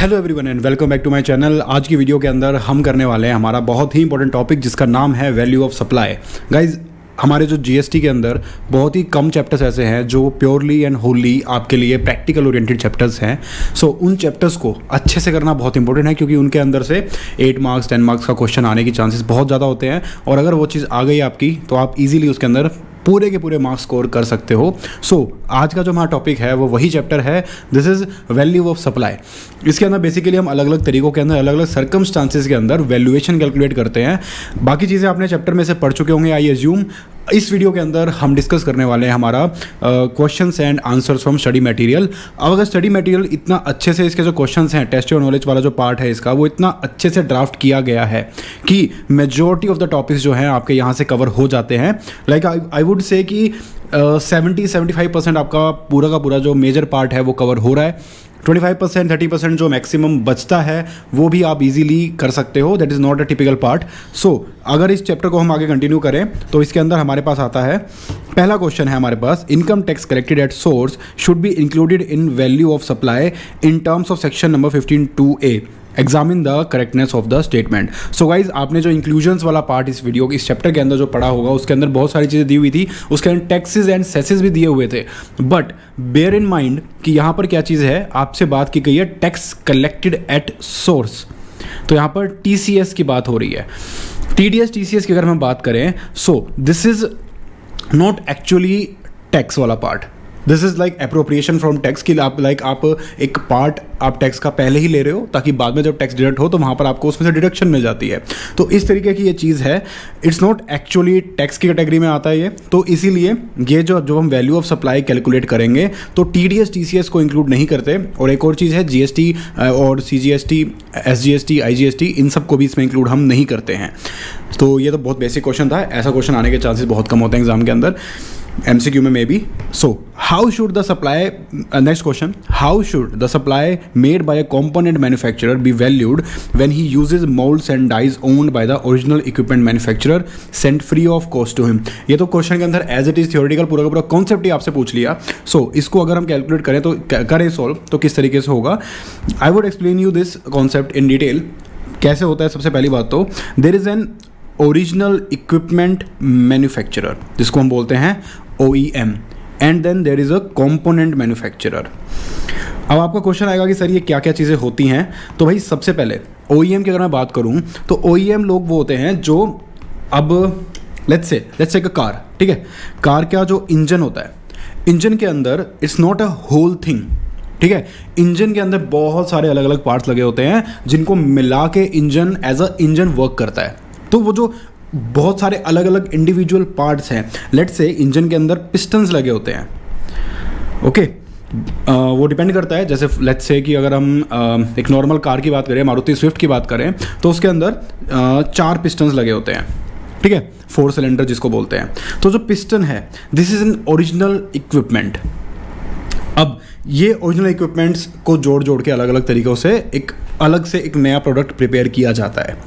Hello everyone and welcome back to my channel. आज की video के अंदर हम करने वाले हैं हमारा बहुत ही इंपॉर्टेंट टॉपिक जिसका नाम है वैल्यू ऑफ सप्लाई। गाइज, हमारे जो जीएसटी के अंदर बहुत ही कम चैप्टर्स ऐसे हैं जो प्योरली एंड होली आपके लिए प्रैक्टिकल ओरिएंटेड चैप्टर्स हैं। सो उन चैप्टर्स को अच्छे से करना बहुत इंपॉर्टेंट है क्योंकि उनके अंदर से 8 मार्क्स 10 मार्क्स का क्वेश्चन आने की चांसेस बहुत ज़्यादा होते हैं और अगर वो चीज़ आ गई आपकी तो आप इजीली उसके अंदर पूरे के पूरे मार्क्स स्कोर कर सकते हो। आज का जो हमारा टॉपिक है वो वही चैप्टर है, this is value of supply. इसके अंदर बेसिकली हम अलग अलग तरीकों के अंदर अलग अलग सर्कमस्टांसेस के अंदर वैल्यूएशन कैलकुलेट करते हैं। बाकी चीज़ें आपने चैप्टर में से पढ़ चुके होंगे आई एज्यूम। इस वीडियो के अंदर हम डिस्कस करने वाले हैं हमारा questions and answers from study material. अब अगर स्टडी मटेरियल इतना अच्छे से इसके जो क्वेश्चंस हैं, टेस्ट और नॉलेज वाला जो पार्ट है इसका, वो इतना अच्छे से ड्राफ्ट किया गया है कि मेजॉरिटी ऑफ द टॉपिक्स जो हैं आपके यहाँ से कवर हो जाते हैं। लाइक आई वुड से कि 70-75% आपका पूरा का पूरा जो मेजर पार्ट है वो कवर हो रहा है। 25% 30% जो मैक्सिमम बचता है वो भी आप इजीली कर सकते हो। That is not a typical part. अगर इस चैप्टर को हम आगे कंटिन्यू करें तो इसके अंदर हमारे पास आता है पहला क्वेश्चन है हमारे पास, income tax collected at source should be included in value of supply in terms of section number 15(2)(a). Examine the correctness of the statement. So guys, आपने जो इंक्लूजन्स वाला पार्ट इस चैप्टर के अंदर जो पढ़ा होगा उसके अंदर बहुत सारी चीज़ें दी हुई थी, उसके अंदर टैक्सेस एंड सेसेस भी दिए हुए थे। बट बेयर इन माइंड कि यहाँ पर क्या चीज़ है, आपसे बात की गई है टैक्स कलेक्टेड एट सोर्स। तो यहाँ पर टीसीएस की बात हो रही है। टीडीएस टीसीएस की अगर हम बात करें, so this is not actually tax वाला part, this is like appropriation from tax कि आप एक पार्ट आप टैक्स का पहले ही ले रहे हो ताकि बाद में जब टैक्स डिडक्ट हो तो वहाँ पर आपको उसमें से डिडक्शन मिल जाती है। तो इस तरीके की ये चीज़ है, इट्स नॉट एक्चुअली टैक्स की कैटेगरी में आता है ये। तो इसीलिए ये जो हम वैल्यू ऑफ सप्लाई कैलकुलेट करेंगे तो टीडीएस टीसीएस को इंक्लूड नहीं करते। और एक और चीज़ है, जीएसटी और सीजीएसटी एसजीएसटी आईजीएसटी इन सब को भी इसमें इंक्लूड हम नहीं करते हैं। तो ये तो बहुत बेसिक क्वेश्चन था, ऐसा क्वेश्चन आने के चांसेस बहुत कम होते हैं एग्जाम के अंदर, MCQ में बी। How should the supply, next question, how should the supply made by a component manufacturer be valued when he uses moulds and dies owned by the original equipment manufacturer sent free of cost to him. ये तो question के अंदर as it is theoretical पूरा का पूरा concept ही आपसे पूछ लिया। इसको अगर हम कैलकुलेट करें तो करें सॉल्व तो किस तरीके से होगा, I would explain you this concept in detail. कैसे होता है, सबसे पहली बात तो there is an original equipment manufacturer जिसको हम बोलते हैं OEM, and then there is a component manufacturer. अब आपका क्वेश्चन आएगा कि सर ये क्या क्या चीज़ें होती हैं। तो भाई सबसे पहले OEM की अगर मैं बात करूं तो OEM लोग वो होते हैं जो, अब लेट्स से एक कार, ठीक है, कार का जो इंजन होता है, इंजन के अंदर it's not a whole thing, ठीक है। इंजन के अंदर बहुत सारे अलग अलग पार्ट्स लगे होते हैं जिनको मिला के engine as a engine work करता है। तो वो जो बहुत सारे अलग अलग इंडिविजुअल पार्ट्स हैं, लेट्स से इंजन के अंदर पिस्टन्स लगे होते हैं, ओके। वो डिपेंड करता है, जैसे लेट्स से कि अगर हम एक नॉर्मल कार की बात करें, मारुति स्विफ्ट की बात करें, तो उसके अंदर 4 पिस्टन्स लगे होते हैं, ठीक है, 4 सिलेंडर जिसको बोलते हैं। तो जो पिस्टन है, this is an original equipment. अब ये ओरिजिनल इक्विपमेंट्स को जोड़ के अलग अलग तरीक़ों से एक नया प्रोडक्ट प्रिपेयर किया जाता है।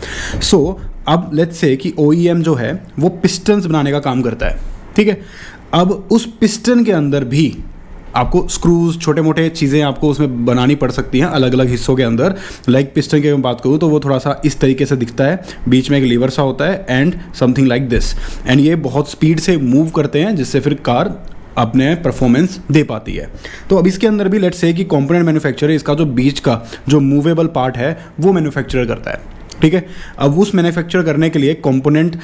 अब लेट्स से कि OEM जो है वो पिस्टन्स बनाने का काम करता है, ठीक है। अब उस पिस्टन के अंदर भी आपको स्क्रूज, छोटे मोटे चीज़ें आपको उसमें बनानी पड़ सकती हैं अलग अलग हिस्सों के अंदर। लाइक पिस्टन की मैं बात करूँ तो वो थोड़ा सा इस तरीके से दिखता है, बीच में एक लीवर सा होता है and something like this, and ये बहुत स्पीड से मूव करते हैं जिससे फिर कार अपने परफॉर्मेंस दे पाती है। तो अब इसके अंदर भी लेट्स से कि कंपोनेंट मैन्युफैक्चरर इसका जो बीच का जो मूवेबल पार्ट है वो मैन्युफैक्चर करता है, ठीक है। अब उस मैन्युफैक्चर करने के लिए कंपोनेंट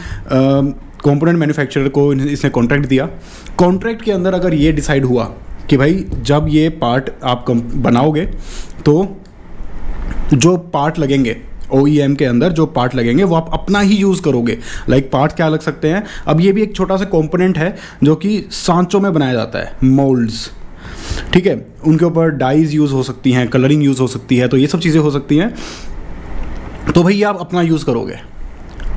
मैन्युफैक्चरर को इसने कॉन्ट्रैक्ट दिया। कॉन्ट्रैक्ट के अंदर अगर ये डिसाइड हुआ कि भाई जब ये पार्ट आप बनाओगे तो जो पार्ट लगेंगे OEM के अंदर, जो पार्ट लगेंगे वो आप अपना ही यूज़ करोगे। लाइक पार्ट क्या लग सकते हैं, अब ये भी एक छोटा सा कंपोनेंट है जो कि सांचों में बनाया जाता है, मोल्ड्स, ठीक है। उनके ऊपर डाइज यूज़ हो सकती हैं, कलरिंग यूज़ हो सकती है, तो ये सब चीज़ें हो सकती हैं। तो भाई आप अपना यूज़ करोगे।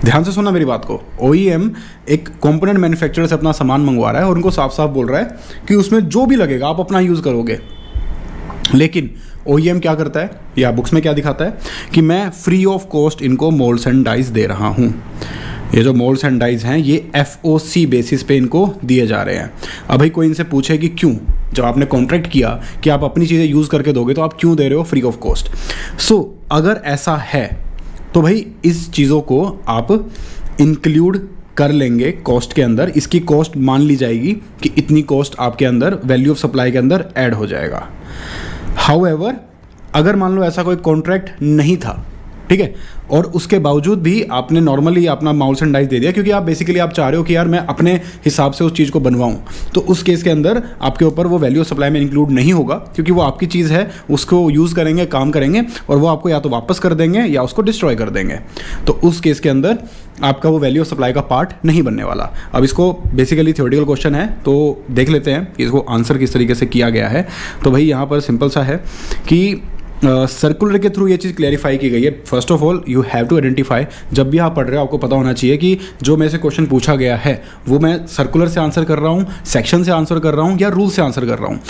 ध्यान से सुनना मेरी बात को, OEM एक कंपोनेंट मैन्युफैक्चरर से अपना सामान मंगवा रहा है और उनको साफ साफ बोल रहा है कि उसमें जो भी लगेगा आप अपना यूज़ करोगे। लेकिन OEM क्या करता है, या बुक्स में क्या दिखाता है कि मैं फ्री ऑफ कॉस्ट इनको मोल्ड्स एंड डाइज दे रहा हूँ। ये जो मोल्ड्स एंड डाइज हैं ये FOC बेसिस पे इनको दिए जा रहे हैं। अब भाई कोई इनसे पूछे कि क्यों, जब आपने कॉन्ट्रैक्ट किया कि आप अपनी चीज़ें यूज़ करके दोगे तो आप क्यों दे रहे हो फ्री ऑफ कॉस्ट। सो अगर ऐसा है तो भाई इस चीज़ों को आप इंक्लूड कर लेंगे कॉस्ट के अंदर, इसकी कॉस्ट मान ली जाएगी कि इतनी कॉस्ट आपके अंदर वैल्यू ऑफ सप्लाई के अंदर ऐड हो जाएगा। हाउएवर अगर मान लो ऐसा कोई कॉन्ट्रैक्ट नहीं था, ठीक है, और उसके बावजूद भी आपने नॉर्मली अपना मोल्ड्स एंड डाइज दे दिया क्योंकि आप बेसिकली आप चाह रहे हो कि यार मैं अपने हिसाब से उस चीज़ को बनवाऊं, तो उस केस के अंदर आपके ऊपर वो वैल्यू ऑफ सप्लाई में इंक्लूड नहीं होगा क्योंकि वो आपकी चीज़ है, उसको यूज़ करेंगे, काम करेंगे और वो आपको या तो वापस कर देंगे या उसको डिस्ट्रॉय कर देंगे। तो उस केस के अंदर आपका वो वैल्यू ऑफ सप्लाई का पार्ट नहीं बनने वाला। अब इसको बेसिकली थ्योरेटिकल क्वेश्चन है तो देख लेते हैं कि इसको आंसर किस तरीके से किया गया है। तो भाई यहाँ पर सिंपल सा है कि सर्कुलर के थ्रू ये चीज़ क्लैरिफाई की गई है। First of all you have to identify, जब भी आप पढ़ रहे हो आपको पता होना चाहिए कि जो मेरे से क्वेश्चन पूछा गया है वो मैं सर्कुलर से आंसर कर रहा हूँ, सेक्शन से आंसर कर रहा हूँ या रूल से आंसर कर रहा हूँ।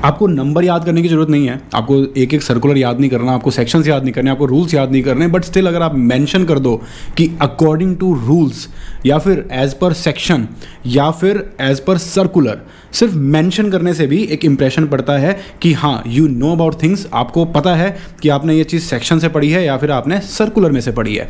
आपको नंबर याद करने की ज़रूरत नहीं है, आपको एक एक सर्कुलर याद नहीं करना, आपको सेक्शंस याद नहीं करने, आपको रूल्स याद नहीं करने, बट स्टिल अगर आप मेंशन कर दो कि अकॉर्डिंग टू रूल्स या फिर एज पर सेक्शन या फिर एज पर सर्कुलर, सिर्फ मेंशन करने से भी एक इंप्रेशन पड़ता है कि हाँ यू नो अबाउट थिंग्स, आपको पता है कि आपने ये चीज़ सेक्शन से पढ़ी है या फिर आपने सर्कुलर में से पढ़ी है।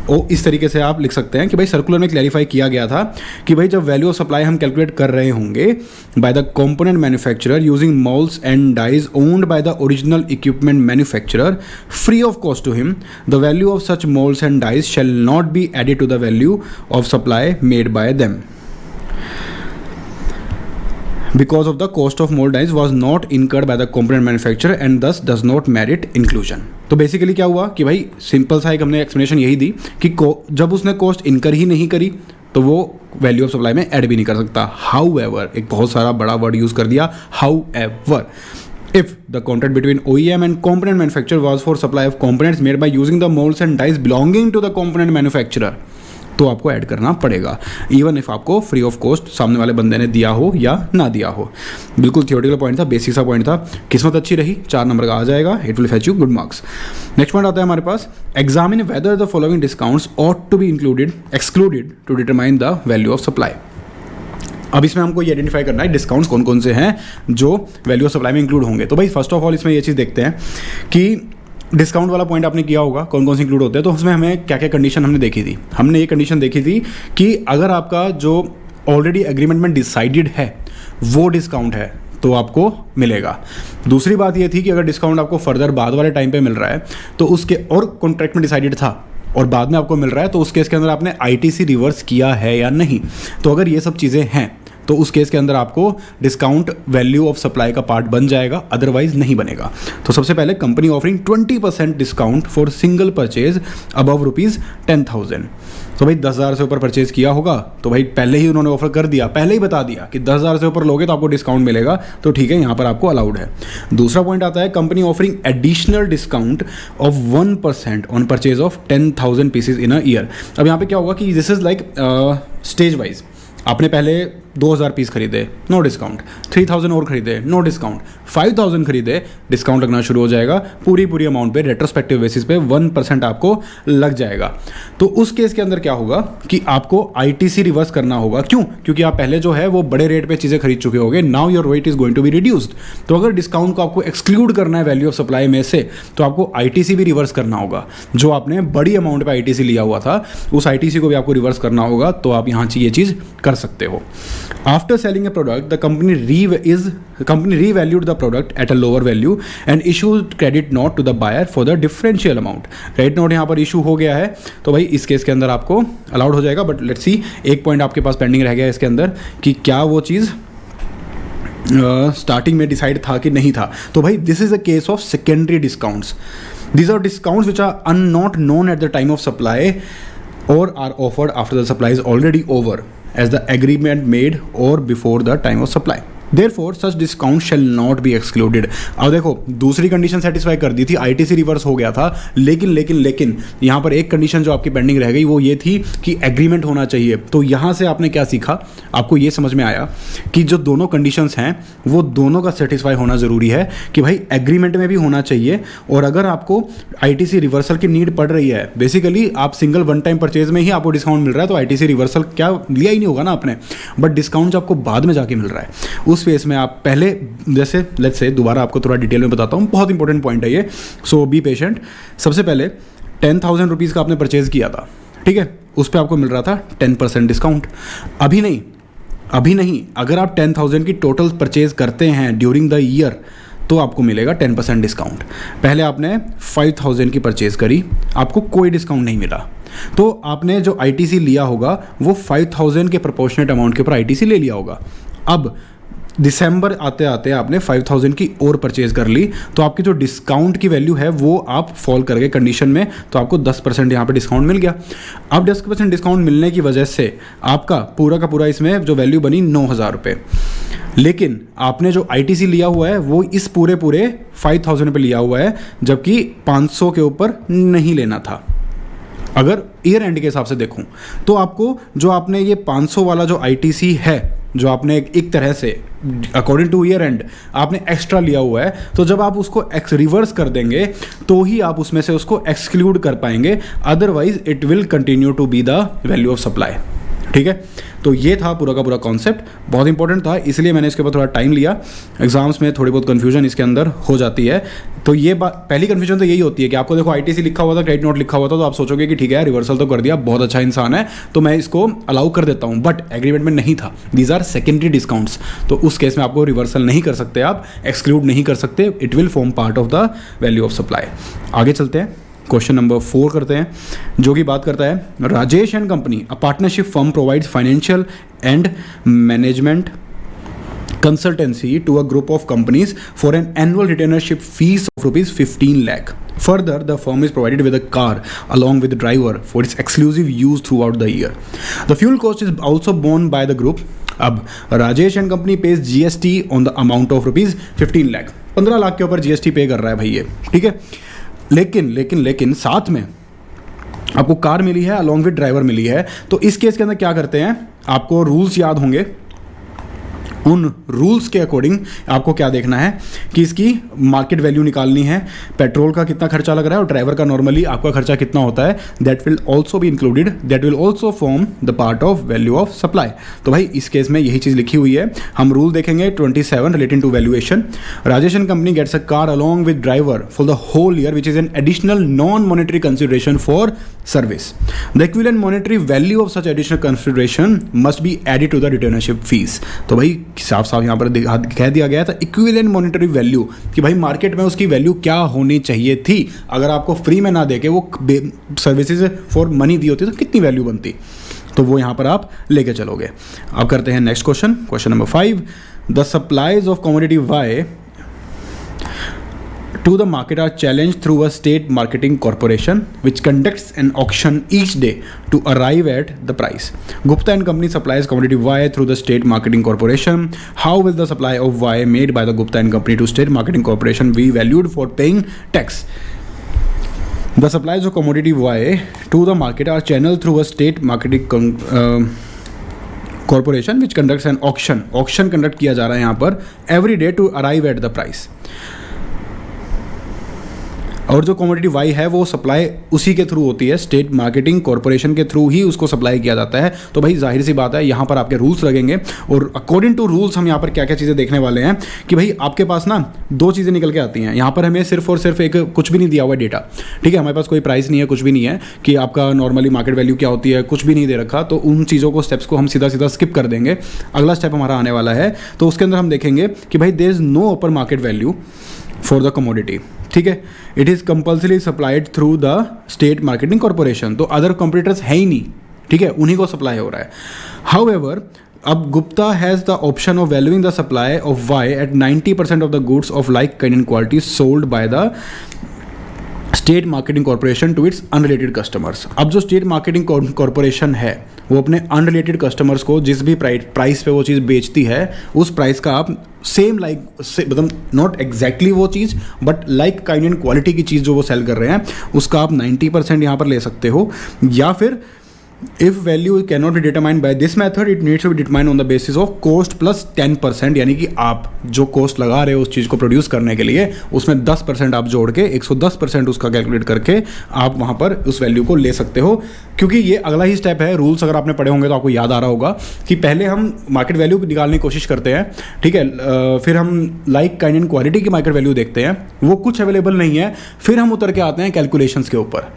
और इस तरीके से आप लिख सकते हैं कि भाई सर्कुलर में क्लैरिफाई किया गया था कि भाई जब वैल्यू ऑफ सप्लाई हम कैलकुलेट कर रहे होंगे by the component manufacturer using molds and dies owned by the original equipment manufacturer free of cost to him, the value of such molds and dies shall not be added to the value of supply made by them because of the cost of mold dies was not incurred by the component manufacturer and thus does not merit inclusion। तो basically क्या हुआ कि भाई simple सा एक हमने explanation यही दी कि जब उसने कॉस्ट इनकर ही नहीं करी तो वो वैल्यू ऑफ सप्लाई में ऐड भी नहीं कर सकता। हाउएवर, एक बहुत सारा बड़ा वर्ड यूज़ कर दिया, however, if the contract between OEM and component manufacturer was for supply of components made by using the molds and dies belonging to the component manufacturer, तो आपको ऐड करना पड़ेगा इवन इफ आपको free of cost सामने वाले बंदे ने दिया हो या ना दिया हो। बिल्कुल थियोरेटिकल पॉइंट था, बेसिक सा पॉइंट था, किस्मत अच्छी रही 4 नंबर का आ जाएगा, it will fetch you good marks. Next point आता है हमारे पास, examine whether the following discounts ought to be excluded to determine the value of supply. अब इसमें हमको ये आइडेंटिफाई करना है डिस्काउंट्स कौन कौन से हैं जो वैल्यू ऑफ सप्लाई में इंक्लूड होंगे। तो भाई फर्स्ट ऑफ ऑल इसमें ये चीज़ देखते हैं कि डिस्काउंट वाला पॉइंट आपने किया होगा कौन कौन से इंक्लूड होते हैं, तो उसमें हमें क्या क्या कंडीशन हमने देखी थी। हमने ये कंडीशन देखी थी कि अगर आपका जो ऑलरेडी एग्रीमेंट में डिसाइडेड है वो डिस्काउंट है तो आपको मिलेगा। दूसरी बात ये थी कि अगर डिस्काउंट आपको फर्दर बाद वाले टाइम पे मिल रहा है तो उसके और कॉन्ट्रैक्ट में डिसाइडेड था और बाद में आपको मिल रहा है तो उस केस के अंदर आपने ITC रिवर्स किया है या नहीं। तो अगर ये सब चीज़ें हैं तो उस केस के अंदर आपको डिस्काउंट वैल्यू ऑफ सप्लाई का पार्ट बन जाएगा, अदरवाइज नहीं बनेगा। तो सबसे पहले company offering 20% discount for single purchase above ₹10,000। तो भाई 10,000 से ऊपर परचेज किया होगा तो भाई पहले ही उन्होंने ऑफर कर दिया, पहले ही बता दिया कि 10,000 से ऊपर लोगे तो आपको डिस्काउंट मिलेगा, तो ठीक है यहाँ पर आपको अलाउड है। दूसरा पॉइंट आता है company offering additional discount of 1% on purchase of 10,000 pieces in a year. अब यहाँ पे क्या होगा कि this is like stage wise, आपने पहले 2,000 पीस खरीदे नो डिस्काउंट, 3,000 और खरीदे नो डिस्काउंट, 5,000 खरीदे डिस्काउंट लगना शुरू हो जाएगा, पूरी अमाउंट पे रेट्रोस्पेक्टिव बेसिस पे 1% आपको लग जाएगा। तो उस केस के अंदर क्या होगा कि आपको ITC रिवर्स करना होगा। क्यों? क्योंकि आप पहले जो है वो बड़े रेट पे चीज़ें खरीद चुके होंगे, now your rate is going to be reduced. तो अगर डिस्काउंट को आपको एक्सक्लूड करना है वैल्यू ऑफ सप्लाई में से तो आपको ITC भी रिवर्स करना होगा। जो आपने बड़ी अमाउंट पे ITC लिया हुआ था उस ITC को भी आपको रिवर्स करना होगा, तो आप यहाँ ये चीज़ कर सकते हो। After selling a product, the company revalued the product at a lower value and issued credit note to the buyer for the differential amount. Credit note यहाँ पर इशू हो गया है तो भाई इस केस के अंदर आपको अलाउड हो जाएगा। बट लेट्स सी, एक पॉइंट आपके पास पेंडिंग रह गया इसके अंदर कि क्या वो चीज़ स्टार्टिंग में डिसाइड था कि नहीं था। तो भाई this is a case of secondary discounts. These are discounts which are not known at the time of supply और are offered after the supply is already over as the agreement made or before the time of supply। Therefore such discount shall not be excluded. अब देखो दूसरी condition satisfy कर दी थी, ITC reverse हो गया था, लेकिन यहाँ पर एक कंडीशन जो आपकी पेंडिंग रह गई वो ये थी कि एग्रीमेंट होना चाहिए। तो यहाँ से आपने क्या सीखा, आपको ये समझ में आया कि जो दोनों कंडीशंस हैं वो दोनों का सेटिस्फाई होना ज़रूरी है कि भाई एग्रीमेंट में भी होना चाहिए। और अगर आपको आईटीसी रिवर्सल की नीड पड़ रही है, बेसिकली आप सिंगल वन टाइम परचेज में ही आपको डिस्काउंट मिल रहा है, तो आईटीसी रिवर्सल क्या लिया ही नहीं होगा ना आपने, बट डिस्काउंट जो आपको बाद में जाके मिल रहा है उस फेस में आप पहले, जैसे लेट्स से दोबारा आपको थोड़ा डिटेल में बताता हूँ, बहुत इंपॉर्टेंट पॉइंट है ये, सो बी पेशेंट। सबसे पहले 10,000 रुपीज़ का आपने परचेज किया था, ठीक है, उस पर आपको मिल रहा था 10% डिस्काउंट। अभी नहीं, अगर आप 10,000 की टोटल परचेज करते हैं ड्यूरिंग द ईयर तो आपको मिलेगा 10% डिस्काउंट। पहले आपने 5,000 की परचेज करी, आपको कोई डिस्काउंट नहीं मिला, तो आपने जो आईटीसी लिया होगा वो 5,000 के प्रोपोर्शनेट अमाउंट के ऊपर आईटीसी ले लिया होगा। अब दिसंबर आते आते आपने 5,000 की और परचेज कर ली, तो आपकी जो डिस्काउंट की वैल्यू है वो आप फॉल कर गए कंडीशन में, तो आपको 10% यहाँ पे डिस्काउंट मिल गया। अब 10% डिस्काउंट मिलने की वजह से आपका पूरा का पूरा इसमें जो वैल्यू बनी 9,000 रुपये, लेकिन आपने जो आईटीसी लिया हुआ है वो इस पूरे 5,000 पे लिया हुआ है, जबकि 500 के ऊपर नहीं लेना था। अगर ईयर एंड के हिसाब से देखूं तो आपको जो आपने ये 500 वाला जो आईटीसी है, जो आपने एक तरह से अकॉर्डिंग टू ईयर एंड आपने एक्स्ट्रा लिया हुआ है, तो जब आप उसको रिवर्स कर देंगे तो ही आप उसमें से उसको एक्सक्लूड कर पाएंगे, otherwise it will continue to be the value of supply. ठीक है, तो ये था पूरा का पूरा कॉन्सेप्ट, बहुत इंपॉर्टेंट था, इसलिए मैंने इसके ऊपर थोड़ा टाइम लिया। एग्जाम्स में थोड़ी बहुत कन्फ्यूजन इसके अंदर हो जाती है, तो ये बात पहली कन्फ्यूजन तो यही होती है कि आपको देखो आईटीसी लिखा हुआ था, क्रेडिट नोट लिखा हुआ था, तो आप सोचोगे कि ठीक है रिवर्सल तो कर दिया, बहुत अच्छा इंसान है, तो मैं इसको अलाउ कर देता हूँ, बट एग्रीमेंट में नहीं था, दीज आर सेकेंडरी डिस्काउंट्स, तो उस केस में आपको रिवर्सल नहीं कर सकते, आप एक्सक्लूड नहीं कर सकते, it will form part of the value of supply. आगे चलते हैं, क्वेश्चन नंबर 4 करते हैं, जो कि बात करता है Rajesh and company, a partnership firm provides financial and management consultancy to a group of companies for an annual retainership fees of rupees 15 lakh. Further, the firm is provided with a car along with the driver for its exclusive use throughout the year. The fuel cost is also borne by the group. अब Rajesh and company page GST on the amount of rupees 15 lakh, 15 lakh के ऊपर GST पे कर रहा है भाई ये, ठीक है। लेकिन साथ में आपको कार मिली है अलॉन्ग विद ड्राइवर मिली है, तो इस केस के अंदर क्या करते हैं, आपको रूल्स याद होंगे, उन रूल्स के अकॉर्डिंग आपको क्या देखना है कि इसकी मार्केट वैल्यू निकालनी है, पेट्रोल का कितना खर्चा लग रहा है और ड्राइवर का नॉर्मली आपका खर्चा कितना होता है, that will also be included, that will also form the part of value of supply. तो भाई इस केस में यही चीज़ लिखी हुई है। हम रूल देखेंगे 27 relating to valuation. Rajesh and company gets a car along with driver for the whole year which is an additional non monetary consideration for service. The equivalent monetary value of such additional consideration must be added to the retainership fees. तो भाई साफ साफ यहाँ पर कह दिया गया था इक्विवेलेंट मॉनेटरी वैल्यू, कि भाई मार्केट में उसकी वैल्यू क्या होनी चाहिए थी, अगर आपको फ्री में ना देके वो सर्विसेज फॉर मनी दी होती तो कितनी वैल्यू बनती, तो वो यहाँ पर आप लेके चलोगे। अब करते हैं next question, question number 5। The supplies of commodity Y to the market are challenged through a state marketing corporation which conducts an auction each day to arrive at the price. Gupta and Company supplies commodity Y through the state marketing corporation. How will the supply of Y made by the Gupta and Company to state marketing corporation be valued for paying tax? The supplies of commodity Y to the market are channeled through a state marketing corporation which conducts an auction. Auction conduct किया जा रहा है यहाँ पर every day to arrive at the price. और जो commodity Y है वो सप्लाई उसी के थ्रू होती है, स्टेट मार्केटिंग कॉरपोरेशन के थ्रू ही उसको सप्लाई किया जाता है। तो भाई जाहिर सी बात है यहाँ पर आपके रूल्स लगेंगे, और अकॉर्डिंग टू रूल्स हम यहाँ पर क्या क्या चीज़ें देखने वाले हैं कि भाई आपके पास ना दो चीज़ें निकल के आती हैं। यहाँ पर हमें सिर्फ और सिर्फ एक कुछ भी नहीं दिया हुआ डेटा, ठीक है, हमारे पास कोई प्राइस नहीं है, कुछ भी नहीं है कि आपका नॉर्मली मार्केट वैल्यू क्या होती है, कुछ भी नहीं दे रखा, तो उन चीज़ों को स्टेप्स को हम सीधा सीधा स्किप कर देंगे। अगला स्टेप हमारा आने वाला है, तो उसके अंदर हम देखेंगे कि भाई there is no upper market value for the commodity, ठीक है, it is compulsory supplied through the state marketing corporation, तो अदर कंपटीटर्स है ही नहीं, ठीक है, उन्हीं को सप्लाई हो रहा है। हाउएवर अब Gupta has the option of valuing the supply of Y at 90% of the goods of like kind and quality sold by the state marketing corporation to its unrelated customers. अब जो स्टेट मार्केटिंग कॉरपोरेशन है वो अपने unrelated customers को जिस भी price पे वो चीज़ बेचती है उस प्राइस का आप सेम मतलब नॉट एग्जैक्टली वो चीज़ but like kind and quality की चीज़ जो वो सेल कर रहे हैं उसका आप 90% यहाँ पर ले सकते हो। या फिर if value cannot be determined by this method it needs to be determined on the basis of cost plus 10%, यानी कि आप जो कॉस्ट लगा रहे हो उस चीज़ को प्रोड्यूस करने के लिए उसमें 10% आप जोड़ के 110% उसका कैलकुलेट करके आप वहाँ पर उस वैल्यू को ले सकते हो। क्योंकि ये अगला ही स्टेप है, रूल्स अगर आपने पढ़े होंगे तो आपको याद आ रहा होगा कि पहले हम मार्केट वैल्यू निकालने की कोशिश करते हैं, ठीक है, फिर हम लाइक काइंड एंड क्वालिटी की मार्केट वैल्यू देखते हैं, वो कुछ अवेलेबल नहीं है, फिर हम उतर के आते हैं कैलकुलेशंस के ऊपर,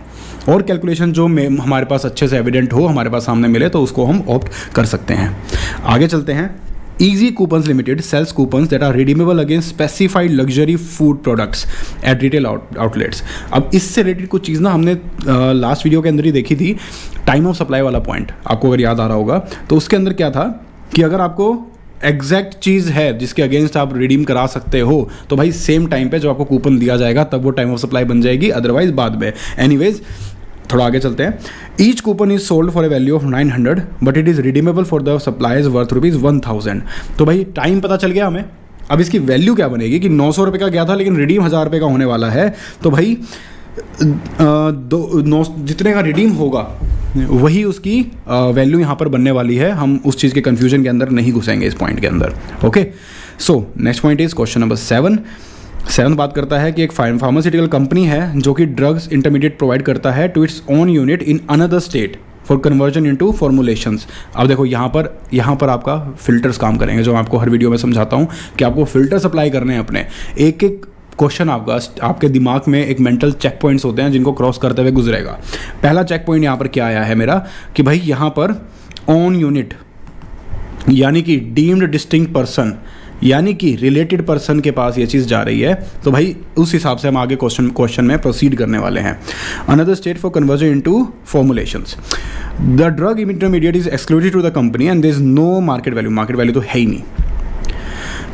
और कैलकुलेशन जो हमारे पास अच्छे से एविडेंट हो, हमारे पास सामने मिले तो उसको हम ऑप्ट कर सकते हैं। आगे चलते हैं। Easy Coupons Limited sells coupons that are redeemable against specified luxury food products at retail outlets। अब इससे रिलेटेड कुछ चीज़ ना हमने लास्ट वीडियो के अंदर ही देखी थी, टाइम ऑफ सप्लाई वाला पॉइंट, आपको अगर याद आ रहा होगा तो उसके अंदर क्या था कि अगर आपको एग्जैक्ट चीज़ है जिसके अगेंस्ट आप रिडीम करा सकते हो तो भाई सेम टाइम पे जो आपको कूपन दिया जाएगा तब वो टाइम ऑफ सप्लाई बन जाएगी, अदरवाइज बाद में। एनीवेज थोड़ा आगे चलते हैं। Each coupon is sold for a value of 900 but it is redeemable for the supplies worth ₹1000। तो भाई टाइम पता चल गया हमें। अब इसकी वैल्यू क्या बनेगी कि 900 रुपये का गया था लेकिन रिडीम 1000 रुपये का होने वाला है, तो भाई जितने का रिडीम होगा वही उसकी वैल्यू यहाँ पर बनने वाली है। हम उस चीज़ के कन्फ्यूजन के अंदर नहीं घुसेंगे इस पॉइंट के अंदर। Okay, so next point is question number 7 बात करता है कि एक फार्मास्यूटिकल कंपनी है जो कि ड्रग्स इंटरमीडिएट प्रोवाइड करता है to its own unit in another state for conversion into formulations. अब देखो यहाँ पर आपका फिल्टर्स काम करेंगे, जो मैं आपको हर वीडियो में समझाता हूँ कि आपको फिल्टर सप्लाई करने हैं अपने। एक एक क्वेश्चन आपके दिमाग में एक मेंटल चेक पॉइंट्स होते हैं जिनको क्रॉस करते हुए गुजरेगा। पहला चेक पॉइंट यहाँ पर क्या आया है मेरा कि भाई यहाँ पर ऑन यूनिट यानी कि डीम्ड डिस्टिंक्ट पर्सन यानी कि रिलेटेड पर्सन के पास ये चीज़ जा रही है, तो भाई उस हिसाब से हम आगे क्वेश्चन में प्रोसीड करने वाले हैं। Another state for conversion into formulations. The drug intermediate is exclusive to the company and there is no market value तो है ही नहीं।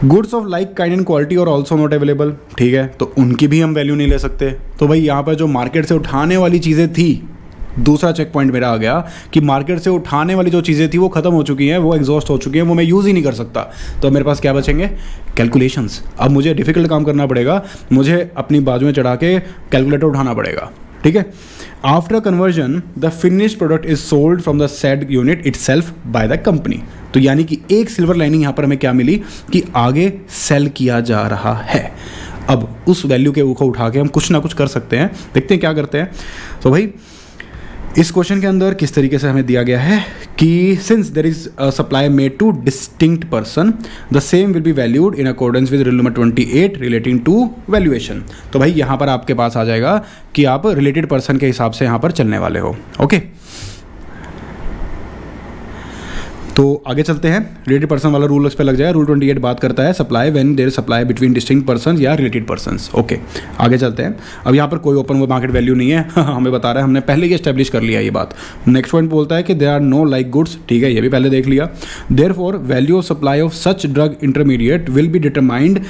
Goods of like kind and quality और ऑल्सो नॉट अवेलेबल, ठीक है, तो उनकी भी हम वैल्यू नहीं ले सकते। तो भाई यहाँ पर जो मार्केट से उठाने वाली चीज़ें थी, दूसरा चेक पॉइंट मेरा आ गया कि मार्केट से उठाने वाली जो चीज़ें थी वो ख़त्म हो चुकी हैं, वो एग्जॉस्ट हो चुकी हैं, वो मैं यूज़ ही नहीं कर सकता। तो मेरे पास क्या बचेंगे? कैलकुलेशंस। अब मुझे डिफ़िकल्ट काम करना पड़ेगा, मुझे अपनी बाजू में चढ़ा के कैलकुलेटर उठाना पड़ेगा, ठीक है। After conversion the finished product is sold from the said unit itself by the company. तो यानी कि एक सिल्वर लाइनिंग यहाँ पर हमें क्या मिली कि आगे सेल किया जा रहा है। अब उस वैल्यू के ऊपर उठा के हम कुछ ना कुछ कर सकते हैं, देखते हैं क्या करते हैं। तो भाई इस क्वेश्चन के अंदर किस तरीके से हमें दिया गया है कि since there is a supply made to distinct person the same will be valued in accordance with rule number 28 relating to valuation. तो भाई यहाँ पर आपके पास आ जाएगा कि आप रिलेटेड पर्सन के हिसाब से यहाँ पर चलने वाले हो। ओके, तो आगे चलते हैं। रिलेटेड पर्सन वाला रूल उस पर लग जाएगा। रूल 28 बात करता है supply when their supply between distinct person या रिलेटेड पर्सन्स। ओके, आगे चलते हैं। अब यहाँ पर कोई ओपन मार्केट वैल्यू नहीं है हमें बता रहा है, हमने पहले ही एस्टेब्लिश कर लिया ये बात। नेक्स्ट पॉइंट बोलता है कि there are no like goods, ठीक है, ये भी पहले देख लिया। Therefore value of supply of such drug intermediate will be determined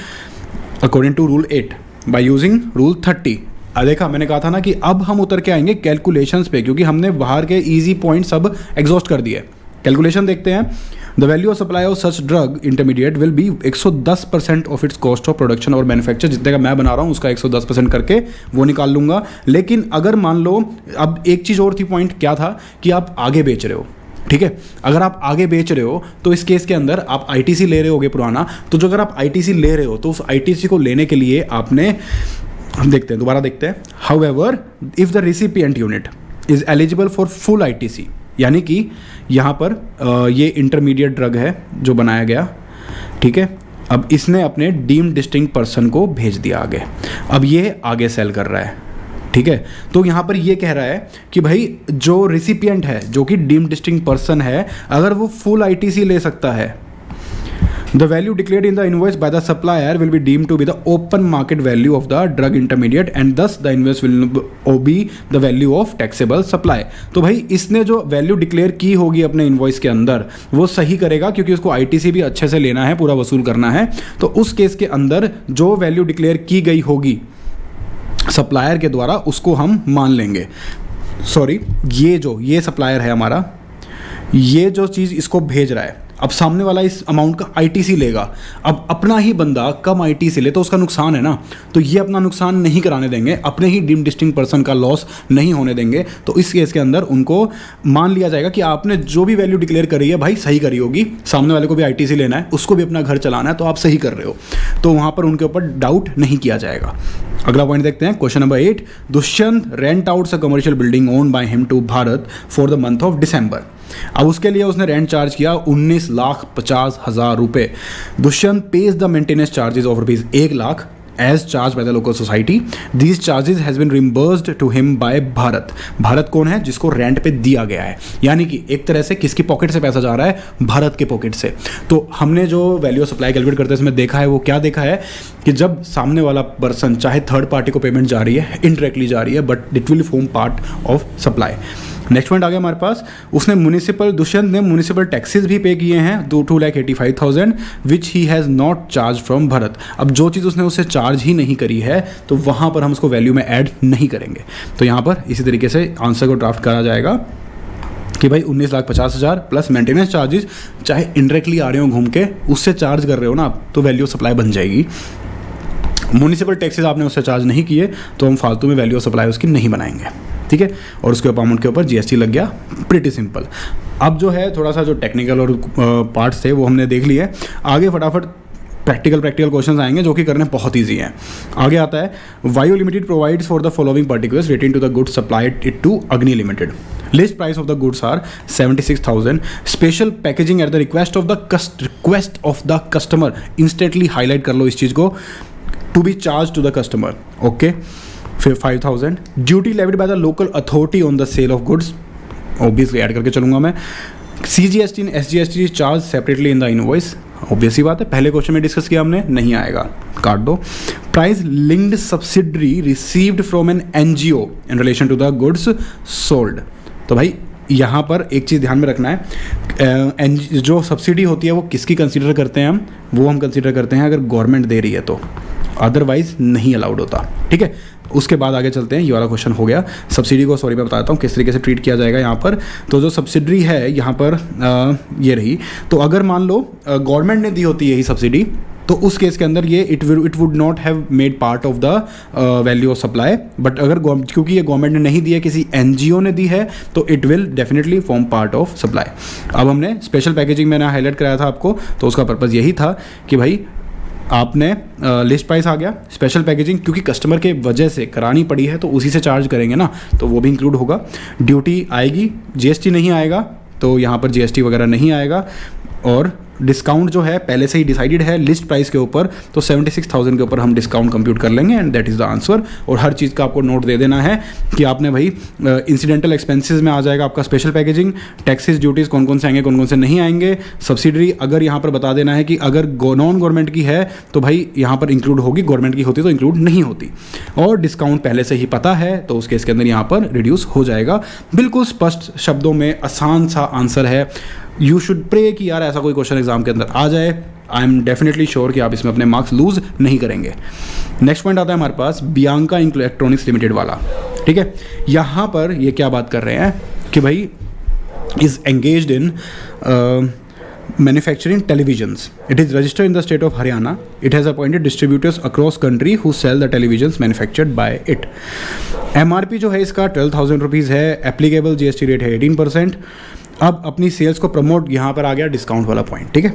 according to rule 8 by using rule 30। देखा, मैंने कहा था ना कि अब हम उतर के आएंगे कैलकुलेशंस पे, क्योंकि हमने बाहर के ईजी पॉइंट सब एग्जॉस्ट कर दिए। कैलकुलेशन देखते हैं। The value of supply of such drug intermediate will B 110% of its cost of production और मैन्युफैक्चर। जितने का मैं बना रहा हूँ उसका 110% करके वो निकाल लूँगा। लेकिन अगर मान लो, अब एक चीज़ और थी, पॉइंट क्या था कि आप आगे बेच रहे हो, ठीक है। अगर आप आगे बेच रहे हो तो इस केस के अंदर आप ITC ले रहे होगे पुराना, तो जो अगर आप ITC ले रहे हो तो उस ITC को लेने के लिए आपने, देखते हैं दोबारा देखते हैं। However if the recipient unit is eligible for full ITC, यानी कि यहाँ पर ये इंटरमीडिएट ड्रग है जो बनाया गया, ठीक है। अब इसने अपने डीम्ड डिस्टिंक्ट पर्सन को भेज दिया आगे, अब ये आगे सेल कर रहा है, ठीक है। तो यहाँ पर ये कह रहा है कि भाई जो रिसिपिएंट है जो कि डीम्ड डिस्टिंक्ट पर्सन है, अगर वो फुल ITC ले सकता है, the value declared in the invoice by the supplier will be deemed to be the open market value of the drug intermediate and thus the invoice will be the value of taxable supply। तो भाई इसने जो value declare की होगी अपने invoice के अंदर वो सही करेगा, क्योंकि उसको ITC भी अच्छे से लेना है, पूरा वसूल करना है। तो उस केस के अंदर जो वैल्यू डिक्लेयर की गई होगी सप्लायर के द्वारा उसको हम मान लेंगे। सॉरी, ये सप्लायर है हमारा, ये जो चीज़ इसको भेज रहा है, अब सामने वाला इस अमाउंट का आईटीसी लेगा। अब अपना ही बंदा कम आईटीसी ले तो उसका नुकसान है ना, तो ये अपना नुकसान नहीं कराने देंगे, अपने ही डीम्ड डिस्टिंक्ट पर्सन का लॉस नहीं होने देंगे। तो इस केस के अंदर उनको मान लिया जाएगा कि आपने जो भी वैल्यू डिक्लेयर करी है भाई सही करी होगी, सामने वाले को भी आईटीसी लेना है, उसको भी अपना घर चलाना है, तो आप सही कर रहे हो, तो वहाँ पर उनके ऊपर डाउट नहीं किया जाएगा। अगला पॉइंट देखते हैं, question number 8। Dushyant rent outs a commercial building owned by him to Bharat for the month of December. अब उसके लिए उसने रेंट चार्ज किया 19,50,000 रुपये। Dushyant pays the maintenance charges of rupees 1 lakh as charged by the local society. These charges has been reimbursed to him by Bharat. Bharat कौन है? जिसको rent पे दिया गया है, यानी कि एक तरह से किसकी पॉकेट से पैसा जा रहा है? भारत के पॉकेट से। तो हमने जो वैल्यू ऑफ सप्लाई कैलकुलेट करते हैं इसमें देखा है, वो क्या देखा है कि जब सामने वाला पर्सन चाहे थर्ड पार्टी को पेमेंट जा रही है, इनडायरेक्टली जा रही है, but it will form part of supply. Next point आ गया हमारे पास, उसने दुष्यंत ने म्यूनिसिपल टैक्सेस भी पे किए हैं 2,85,000 which he has not charge from Bharat. अब जो चीज़ उसने उससे चार्ज ही नहीं करी है तो वहाँ पर हम उसको वैल्यू में ऐड नहीं करेंगे। तो यहाँ पर इसी तरीके से आंसर को ड्राफ्ट करा जाएगा कि भाई 19,50,000 प्लस मेंटेनेंस चार्जेस, चाहे इनडायरेक्टली आ रहे हो घूम के, उससे चार्ज कर रहे हो ना आप, तो वैल्यू ऑफ सप्लाई बन जाएगी। म्यूनिसिपल टैक्सेस आपने उससे चार्ज नहीं किए तो हम फालतू में वैल्यू ऑफ सप्लाई उसकी नहीं बनाएंगे, ठीक है। और उसके अमाउंट के ऊपर जीएसटी लग गया, प्रिटी सिंपल। अब जो है थोड़ा सा जो टेक्निकल और पार्ट्स थे वो हमने देख लिए, आगे फटाफट प्रैक्टिकल क्वेश्चंस आएंगे जो कि करने बहुत ईजी हैं। आगे आता है, Vayu limited provides for the following particulars relating to the goods supplied it to Agni limited. List price of the goods are 76,000। Special packaging at the request of the customer. Instantly highlight कर लो इस चीज़ को, to be charge to the customer, okay. फिर 5,000 duty levied by the local authority on the sale of goods, obviously add करके चलूंगा मैं। CGST and SGST charge separately in the invoice, obviously ही बात है, पहले क्वेश्चन में डिस्कस किया हमने, नहीं आएगा, काट दो। Price linked subsidiary received from an NGO in relation to the goods sold. तो भाई यहाँ पर एक चीज़ ध्यान में रखना है, जो सब्सिडी होती है वो किसकी कंसीडर करते हैं हम? वो हम कंसीडर करते हैं अगर गवर्नमेंट दे रही है तो, अदरवाइज नहीं अलाउड होता, ठीक है। उसके बाद आगे चलते हैं, ये वाला क्वेश्चन हो गया। सब्सिडी को सॉरी मैं बताता हूँ किस तरीके से ट्रीट किया जाएगा यहाँ पर। तो जो सब्सिडरी है यहाँ पर ये रही, तो अगर मान लो गवर्नमेंट ने दी होती है यही सब्सिडी, तो उस केस के अंदर ये it would not have made part of the value of supply. But अगर क्योंकि ये गवर्नमेंट ने नहीं दी है, किसी NGO ने दी है, तो it will definitely form part of supply. अब हमने स्पेशल पैकेजिंग मैंने हाईलाइट कराया था आपको, तो उसका पर्पज़ यही था कि भाई आपने लिस्ट प्राइस आ गया, स्पेशल पैकेजिंग क्योंकि कस्टमर के वजह से करानी पड़ी है तो उसी से चार्ज करेंगे ना, तो वो भी इंक्लूड होगा। ड्यूटी आएगी, GST नहीं आएगा, तो यहाँ पर GST वगैरह नहीं आएगा। और डिस्काउंट जो है पहले से ही डिसाइडेड है लिस्ट प्राइस के ऊपर, तो 76,000 के ऊपर हम डिस्काउंट कंप्यूट कर लेंगे and that is the answer. और हर चीज़ का आपको नोट दे देना है कि आपने भाई इंसिडेंटल एक्सपेंसेस में आ जाएगा आपका स्पेशल पैकेजिंग, टैक्सेस ड्यूटीज़ कौन कौन से आएंगे कौन कौन से नहीं आएंगे, सब्सिडरी अगर यहाँ पर बता देना है कि अगर नॉन गवर्नमेंट की है तो भाई यहाँ पर इंक्लूड होगी, गवर्नमेंट की होती तो इंक्लूड नहीं होती। और डिस्काउंट पहले से ही पता है तो उस केस के अंदर यहाँ पर रिड्यूस हो जाएगा। बिल्कुल स्पष्ट शब्दों में आसान सा आंसर है। यू शुड प्रे कि यार ऐसा कोई क्वेश्चन एग्जाम के अंदर आ जाए। आई एम डेफिनेटली श्योर कि आप इसमें अपने मार्क्स लूज नहीं करेंगे। नेक्स्ट पॉइंट आता है हमारे पास बियांका इलेक्ट्रॉनिक्स लिमिटेड वाला, ठीक है। यहाँ पर ये क्या बात कर रहे हैं कि भाई is engaged in manufacturing televisions. It is registered in the state of Haryana. It has appointed distributors across country who sell the televisions manufactured by it. MRP जो है इसका 12,000 रुपीज़ है, एप्लीकेबल GST रेट है 18%। अब अपनी sales को promote, यहाँ पर आ गया डिस्काउंट वाला पॉइंट, ठीक है।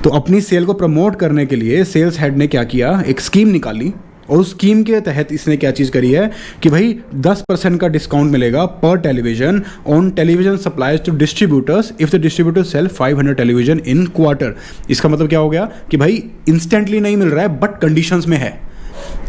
तो अपनी सेल को प्रमोट करने के लिए सेल्स हेड ने क्या किया, एक स्कीम निकाली, और उस स्कीम के तहत इसने क्या चीज़ करी है कि भाई 10% का डिस्काउंट मिलेगा पर television on television supplies to distributors if the distributor sell 500 television in quarter. इसका मतलब क्या हो गया कि भाई इंस्टेंटली नहीं मिल रहा है बट कंडीशंस में है,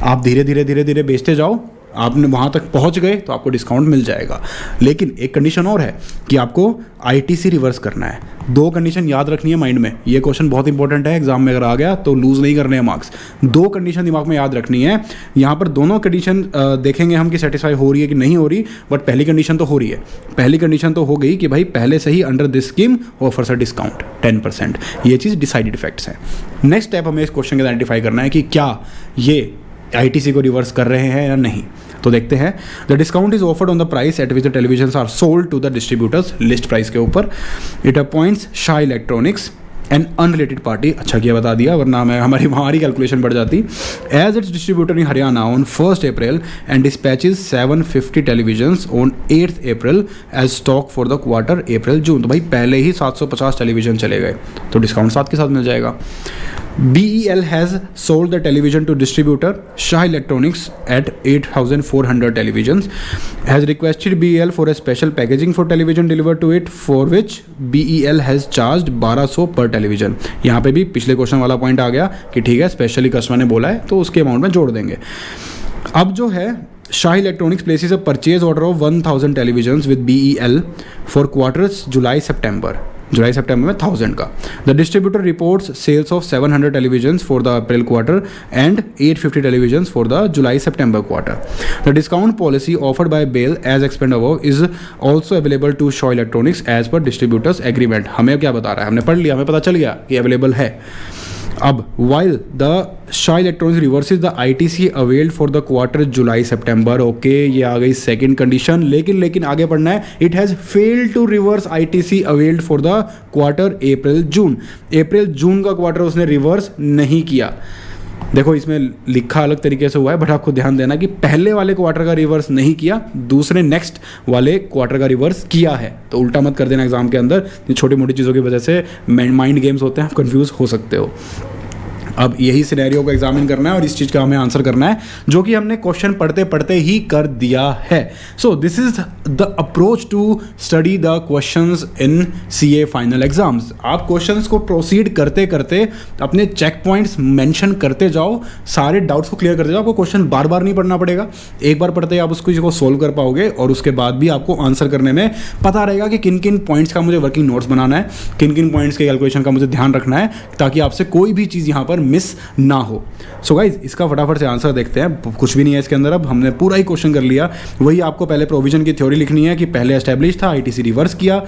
आप धीरे धीरे धीरे धीरे बेचते जाओ, आपने वहाँ तक पहुँच गए तो आपको डिस्काउंट मिल जाएगा। लेकिन एक कंडीशन और है कि आपको ITC रिवर्स करना है। 2 कंडीशन याद रखनी है माइंड में, ये क्वेश्चन बहुत इंपॉर्टेंट है, एग्जाम में अगर आ गया तो लूज़ नहीं करने हैं मार्क्स। 2 कंडीशन दिमाग में याद रखनी है। यहाँ पर दोनों कंडीशन देखेंगे हम कि सेटिस्फाई हो रही है कि नहीं हो रही, बट पहली कंडीशन तो हो रही है। पहली कंडीशन तो हो गई कि भाई पहले से ही under this scheme offers a discount 10%। ये चीज़ डिसाइडेड फैक्ट्स है। नेक्स्ट स्टेप हमें इस क्वेश्चन को आइडेंटिफाई करना है कि क्या ये आईटीसी को रिवर्स कर रहे हैं या नहीं। तो देखते हैं। The discount is offered on the price at which the television are sold to the distributors, list price के ऊपर। It appoints Shah electronics an unrelated party, अच्छा किया बता दिया वरना मैं हमारी कैलकुलेशन बढ़ जाती, as it's distributor in Haryana on 1 April and dispatches 750 televisions on 8 April as stock for the quarter April June. तो भाई पहले ही 750 टेलीविजन चले गए, तो डिस्काउंट साथ के साथ मिल जाएगा। BEL has sold the television to distributor Shah Electronics at 8,400 televisions, has requested BEL for a special packaging for television delivered to it, for which BEL has charged 1200 per television। यहाँ पे भी पिछले question वाला point आ गया कि ठीक है स्पेशली कस्टमर ने बोला है तो उसके अमाउंट में जोड़ देंगे। अब जो है Shah Electronics places a purchase order of 1000 televisions with BEL for quarters जुलाई सितंबर में 1000 का। The distributor reports sales of 700 televisions for the April quarter and 850 televisions for the July September quarter. The discount policy offered by BEL as explained above is also available to Shaw electronics as per distributors agreement. हमें क्या बता रहा है, हमने पढ़ लिया, हमें पता चल गया कि अवेलेबल है। अब while the Shah Electronics reverses the ITC availed for the quarter July September, okay ये आ गई सेकंड कंडीशन, लेकिन आगे पढ़ना है। It has failed to reverse ITC availed for the quarter April June का क्वार्टर उसने रिवर्स नहीं किया। देखो इसमें लिखा अलग तरीके से हुआ है, बट आपको ध्यान देना कि पहले वाले क्वार्टर का रिवर्स नहीं किया, दूसरे नेक्स्ट वाले क्वार्टर का रिवर्स किया है। तो उल्टा मत कर देना एग्जाम के अंदर, ये छोटी मोटी चीज़ों की वजह से माइंड गेम्स होते हैं, आप कंफ्यूज हो सकते हो। अब यही सिनेरियो को एग्जामिन करना है और इस चीज़ का हमें आंसर करना है, जो कि हमने क्वेश्चन पढ़ते पढ़ते ही कर दिया है। So this is the approach to study the questions in CA final exams. आप क्वेश्चंस को प्रोसीड करते करते अपने चेक पॉइंट्स मेंशन करते जाओ, सारे डाउट्स को क्लियर करते जाओ। आपको क्वेश्चन बार बार नहीं पढ़ना पड़ेगा, एक बार पढ़ते ही आप उसको सोल्व कर पाओगे और उसके बाद भी आपको आंसर करने में पता रहेगा कि किन किन पॉइंट्स का मुझे वर्किंग नोट्स बनाना है, किन किन पॉइंट्स के कैलकुलेशन का मुझे ध्यान रखना है, ताकि आपसे कोई भी चीज़ यहाँ पर मिस ना हो। सो गाइज इसका फटाफट से आंसर देखते हैं। कुछ भी नहीं है इसके अंदर, अब हमने पूरा ही क्वेश्चन कर लिया। वही आपको पहले प्रोविजन की थ्योरी लिखनी है कि पहले एस्टेब्लिश था, ITC रिवर्स किया,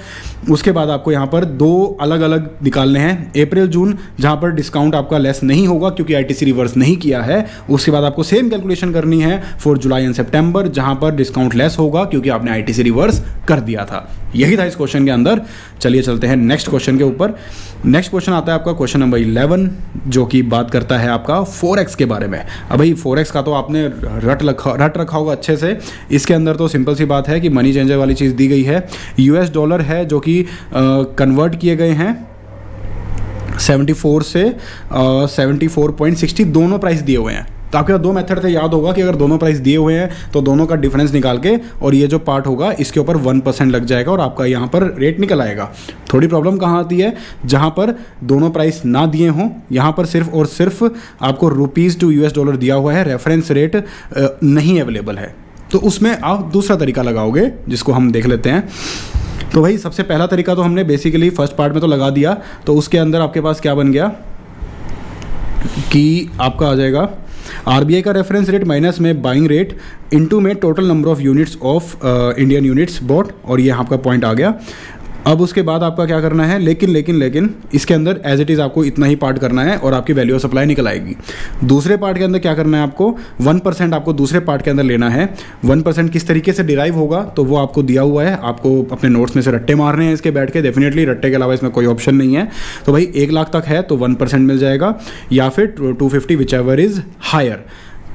उसके बाद आपको यहाँ पर दो अलग अलग निकालने हैं, अप्रैल जून जहाँ पर डिस्काउंट आपका लेस नहीं होगा क्योंकि ITC रिवर्स नहीं किया है। उसके बाद आपको सेम कैलकुलेशन करनी है फॉर जुलाई एंड सितंबर जहाँ पर डिस्काउंट लेस होगा क्योंकि आपने ITC रिवर्स कर दिया था। यही था इस क्वेश्चन के अंदर। चलिए चलते हैं नेक्स्ट क्वेश्चन के ऊपर। नेक्स्ट क्वेश्चन आता है आपका क्वेश्चन नंबर 11, जो कि बात करता है आपका फॉरेक्स के बारे में। अब भाई फॉरेक्स का तो आपने रट रखा होगा अच्छे से। इसके अंदर तो सिंपल सी बात है कि मनी चेंजर वाली चीज़ दी गई है। US डॉलर है जो कि कन्वर्ट किए गए हैं 74 से 74.60, दोनों प्राइस दिए हुए हैं। तो आपके पास दो मेथड थे, याद होगा कि अगर दोनों प्राइस दिए हुए हैं तो दोनों का डिफरेंस निकाल के और ये जो पार्ट होगा इसके ऊपर 1% लग जाएगा और आपका यहाँ पर रेट निकल आएगा। थोड़ी प्रॉब्लम कहाँ आती है, जहाँ पर दोनों प्राइस ना दिए हों, यहाँ पर सिर्फ और सिर्फ आपको रुपीज़ टू US डॉलर दिया हुआ है, रेफरेंस रेट नहीं अवेलेबल है, तो उसमें आप दूसरा तरीका लगाओगे जिसको हम देख लेते हैं। तो भाई सबसे पहला तरीका तो हमने बेसिकली फर्स्ट पार्ट में तो लगा दिया। तो उसके अंदर आपके पास क्या बन गया कि आपका आ जाएगा RBI का रेफरेंस रेट माइनस में बाइंग रेट इनटू में total number of units of Indian units bought, और ये आपका पॉइंट आ गया। अब उसके बाद आपका क्या करना है, लेकिन इसके अंदर एज इट इज़ आपको इतना ही पार्ट करना है और आपकी वैल्यू ऑफ सप्लाई निकल आएगी। दूसरे पार्ट के अंदर क्या करना है, आपको 1% आपको दूसरे पार्ट के अंदर लेना है। 1% किस तरीके से डिराइव होगा तो वो आपको दिया हुआ है, आपको अपने नोट्स में से रट्टे मारने हैं इसके बैठ के। डेफिनेटली रट्टे के अलावा इसमें कोई ऑप्शन नहीं है। तो भाई 1 लाख तक है तो 1% मिल जाएगा, या फिर 250 विच एवर इज़ हायर।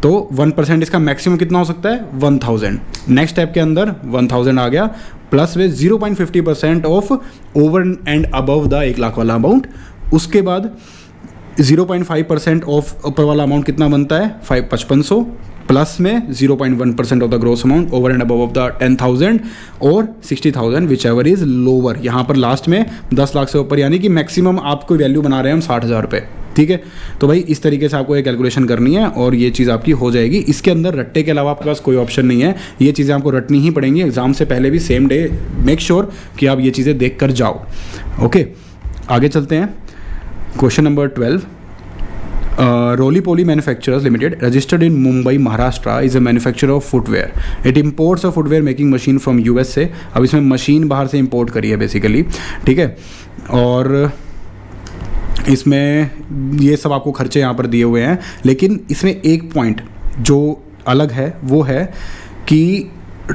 तो 1% इसका मैक्सिमम कितना हो सकता है, 1000। नेक्स्ट स्टेप के अंदर 1000 आ गया, plus way 0.50% of over and above the 1 lakh वाला अमाउंट। उसके बाद 0.5% ऑफ ऊपर वाला अमाउंट कितना बनता है, 5500, प्लस में 0.1% of the gross amount over and above of the 10,000 और 60,000 विच एवर इज लोअर। यहाँ पर लास्ट में 10 लाख से ऊपर, यानी कि मैक्सिमम आपको वैल्यू बना रहे हैं हम 60,000 रुपये। ठीक है, तो भाई इस तरीके से आपको ये कैलकुलेशन करनी है और ये चीज़ आपकी हो जाएगी। इसके अंदर रट्टे के अलावा आपके पास कोई ऑप्शन नहीं है, ये चीज़ें आपको रटनी ही पड़ेंगी एग्जाम से पहले भी, सेम डे। मेक श्योर कि आप ये चीज़ें देख कर जाओ। ओके, आगे चलते हैं। Question number 12, Roly Poly Manufacturers Limited, registered in Mumbai, Maharashtra, is a manufacturer of footwear. It imports a footwear making machine from USA. अब इसमें मशीन बाहर से इंपोर्ट करी है बेसिकली, ठीक है। और इसमें ये सब आपको खर्चे यहाँ पर दिए हुए हैं, लेकिन इसमें एक पॉइंट जो अलग है वो है कि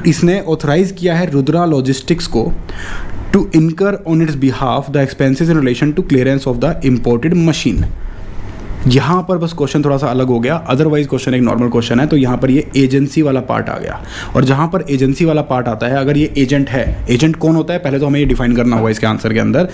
इसने ऑथराइज़ किया है रुद्रा लॉजिस्टिक्स को to incur on its behalf the expenses in relation to clearance of the imported machine. यहाँ पर बस क्वेश्चन थोड़ा सा अलग हो गया, अदरवाइज क्वेश्चन एक नॉर्मल क्वेश्चन है। तो यहाँ पर ये एजेंसी वाला पार्ट आ गया, और जहाँ पर एजेंसी वाला पार्ट आता है, अगर ये एजेंट है, एजेंट कौन होता है पहले तो हमें ये डिफाइन करना होगा इसके आंसर के अंदर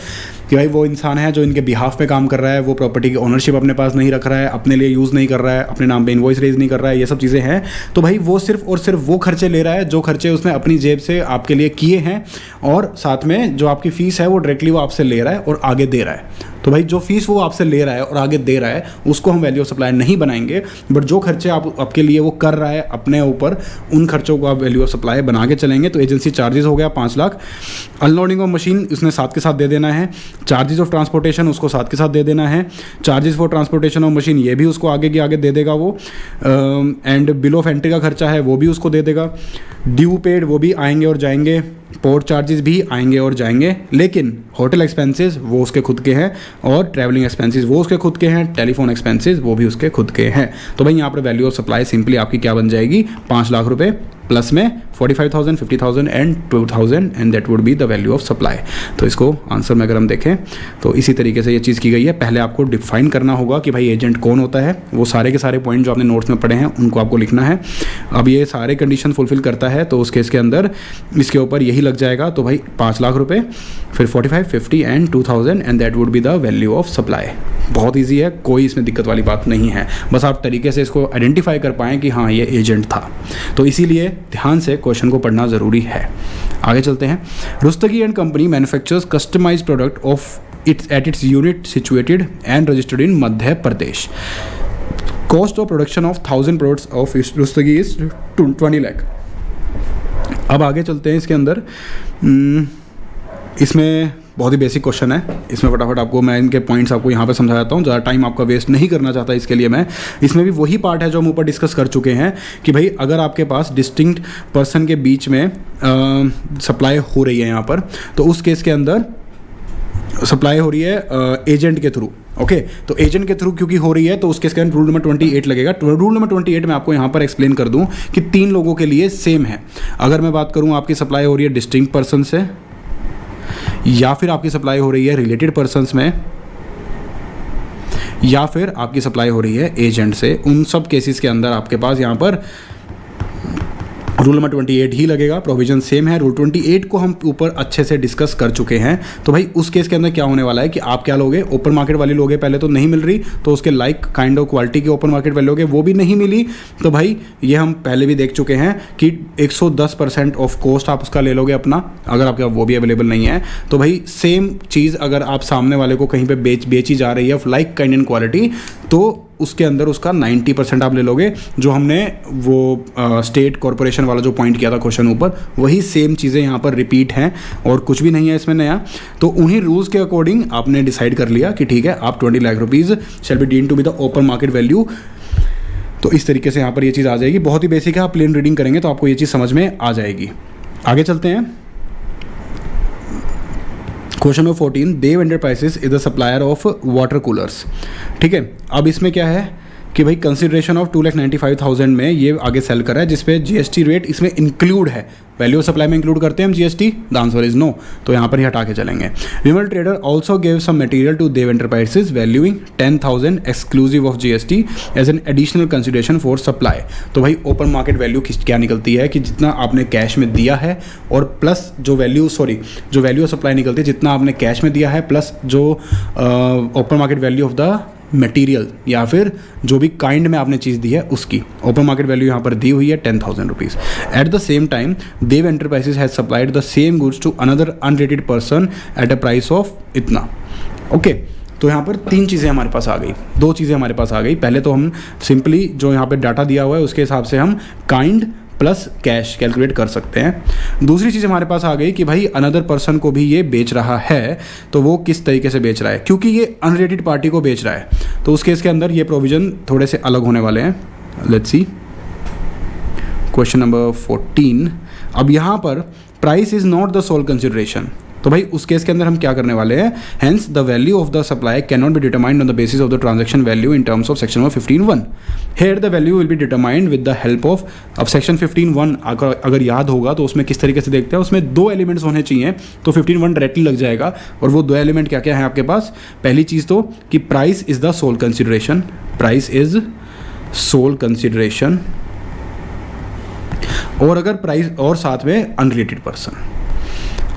कि भाई वो इंसान है जो इनके बिहाफ पे काम कर रहा है, वो प्रॉपर्टी की ओनरशिप अपने पास नहीं रख रहा है, अपने लिए यूज़ नहीं कर रहा है, अपने नाम पे इनवॉइस रेज नहीं कर रहा है, ये सब चीज़ें हैं। तो भाई वो सिर्फ और सिर्फ वो खर्चे ले रहा है जो खर्चे उसने अपनी जेब से आपके लिए किए हैं, और साथ में जो आपकी फ़ीस है वो डायरेक्टली वो आपसे ले रहा है और आगे दे रहा है। तो भाई जो फीस वो आपसे ले रहा है और आगे दे रहा है उसको हम वैल्यू ऑफ सप्लाई नहीं बनाएंगे, बट जो खर्चे आपके लिए वो कर रहा है अपने ऊपर, उन खर्चों को आप वैल्यू ऑफ सप्लाई बना के चलेंगे। तो एजेंसी चार्जेस हो गया 5 लाख, अनलोडिंग ऑफ मशीन उसने साथ के साथ दे देना है, चार्जेस ऑफ ट्रांसपोर्टेशन उसको साथ के साथ दे देना है, charges for transportation of machine ये भी उसको आगे के आगे दे देगा वो, एंड बिल ऑफ एंट्री का खर्चा है वो भी उसको दे देगा, ड्यू पेड वो भी आएंगे और जाएंगे, पोर्ट चार्जेस भी आएंगे और जाएंगे, लेकिन होटल एक्सपेंसेस वो उसके खुद के हैं और ट्रैवलिंग एक्सपेंसेस वो उसके खुद के हैं, टेलीफोन एक्सपेंसेस वो भी उसके खुद के हैं। तो भाई यहाँ पर वैल्यू ऑफ सप्लाई सिंपली आपकी क्या बन जाएगी, 5 लाख रुपए प्लस में 45,000, 50,000 and 2,000, and that would be the value of supply. तो इसको आंसर में अगर हम देखें तो इसी तरीके से ये चीज़ की गई है। पहले आपको डिफाइन करना होगा कि भाई एजेंट कौन होता है, वो सारे के सारे पॉइंट जो आपने नोट्स में पढ़े हैं उनको आपको लिखना है। अब ये सारे कंडीशन फुलफिल करता है तो उस केस के अंदर इसके ऊपर यही लग जाएगा। तो भाई 5 लाख रुपए, फिर 45, 50 and 2,000, and that would be the value of supply. बहुत ईजी है, कोई इसमें दिक्कत वाली बात नहीं है, बस आप तरीके से इसको आइडेंटिफाई कर पाएँ कि हाँ ये एजेंट था। तो इसीलिए ध्यान से क्वेश्चन को पढ़ना ज़रूरी है। आगे चलते हैं। Rustagi and company manufactures customised product of at its unit situated and registered in Madhya Pradesh. Cost of production of 1000 products of Rustagi is 20 lakh. अब आगे चलते हैं इसके अंदर। इसमें बहुत ही बेसिक क्वेश्चन है, इसमें फटाफट आपको मैं इनके पॉइंट्स आपको यहाँ पे समझा जाता हूँ, ज़्यादा टाइम आपका वेस्ट नहीं करना चाहता इसके लिए मैं। इसमें भी वही पार्ट है जो हम ऊपर डिस्कस कर चुके हैं कि भाई अगर आपके पास डिस्टिंक्ट पर्सन के बीच में सप्लाई हो रही है यहाँ पर, तो उस केस के अंदर सप्लाई हो रही है एजेंट के थ्रू। ओके, तो एजेंट के थ्रू क्योंकि हो रही है तो उसके इसके अंदर रूल नंबर 28 लगेगा। रूल नंबर 28 में आपको यहाँ पर एक्सप्लेन कर दूँ कि 3 लोगों के लिए सेम है। अगर मैं बात करूँ आपकी सप्लाई हो रही है डिस्टिंक्ट पर्सन से, या फिर आपकी सप्लाई हो रही है रिलेटेड पर्सन्स में, या फिर आपकी सप्लाई हो रही है एजेंट से, उन सब केसेस के अंदर आपके पास यहाँ पर रूल नंबर 28 ही लगेगा। प्रोविजन सेम है, रूल 28 को हम ऊपर अच्छे से डिस्कस कर चुके हैं। तो भाई उस केस के अंदर क्या होने वाला है कि आप क्या लोगे, ओपन मार्केट वाली लोगे, पहले तो नहीं मिल रही, तो उसके लाइक काइंड ऑफ क्वालिटी की ओपन मार्केट वैल्यू लोगे, वो भी नहीं मिली, तो भाई ये हम पहले भी देख चुके हैं कि 110% ऑफ कॉस्ट आप उसका ले लोगे अपना, अगर आपके वो भी अवेलेबल नहीं है। तो भाई सेम चीज़ अगर आप सामने वाले को कहीं पर बेची जा रही है of like kind and quality, तो उसके अंदर उसका 90% आप ले लोगे। जो हमने वो स्टेट कॉरपोरेशन वाला जो पॉइंट किया था क्वेश्चन ऊपर, वही सेम चीज़ें यहाँ पर रिपीट हैं और कुछ भी नहीं है इसमें नया। तो उन्हीं रूल्स के अकॉर्डिंग आपने डिसाइड कर लिया कि ठीक है आप 20 lakh rupees shall be deemed to be the open market value. तो इस तरीके से यहाँ पर ये चीज़ आ जाएगी। बहुत ही बेसिक है, आप प्लेन रीडिंग करेंगे तो आपको ये चीज़ समझ में आ जाएगी। आगे चलते हैं। Question number 14, Dev enterprises is the supplier of water coolers. ठीक है, अब इसमें क्या है कि भाई कंसिडरेशन ऑफ 2,95,000 में ये आगे सेल कर रहा है, जिसपे जीएसटी रेट इसमें इंक्लूड है। वैल्यू ऑफ सप्लाई में इंक्लूड करते हैं हम GST, the answer is no, तो यहाँ पर ही हटा के चलेंगे। Vimal trader also gave some material to Dev enterprises valuing 10,000 exclusive of GST as an additional consideration for supply. तो भाई ओपन मार्केट वैल्यू क्या निकलती है कि जितना आपने कैश में दिया है और प्लस जो वैल्यू ऑफ सप्लाई निकलती है जितना आपने कैश में दिया है प्लस जो open market value of the material या फिर जो भी काइंड में आपने चीज़ दी है उसकी ओपन मार्केट वैल्यू यहाँ पर दी हुई है 10,000 rupees. At the same time Dev enterprises has supplied the same goods to another unrelated person at a price of इतना। ओके, तो यहाँ पर 3 चीज़ें हमारे पास आ गई, 2 चीज़ें हमारे पास आ गई। पहले तो हम सिंपली जो यहाँ पर डाटा दिया हुआ है उसके हिसाब से हम काइंड प्लस कैश कैलकुलेट कर सकते हैं। दूसरी चीज़ हमारे पास आ गई कि भाई अनदर पर्सन को भी ये बेच रहा है, तो वो किस तरीके से बेच रहा है, क्योंकि ये अनरिलेटेड पार्टी को बेच रहा है तो उस केस के अंदर ये प्रोविज़न थोड़े से अलग होने वाले हैं। Let's see question number 14। अब यहाँ पर price is not the sole consideration. तो भाई उस केस के अंदर हम क्या करने वाले हैं, hence the value of the supply can not be determined on the basis of the transaction value in terms of section number 15(1). Here the value will be determined with the help of, अब section 15(1) अगर याद होगा तो उसमें किस तरीके से देखते हैं, उसमें 2 एलिमेंट्स होने चाहिए, तो 15(1) डायरेक्टली लग जाएगा। और वो 2 एलिमेंट क्या क्या है आपके पास, पहली चीज़ तो कि price is the sole consideration, price is sole consideration, और अगर प्राइस और साथ में अनरिलेटेड पर्सन,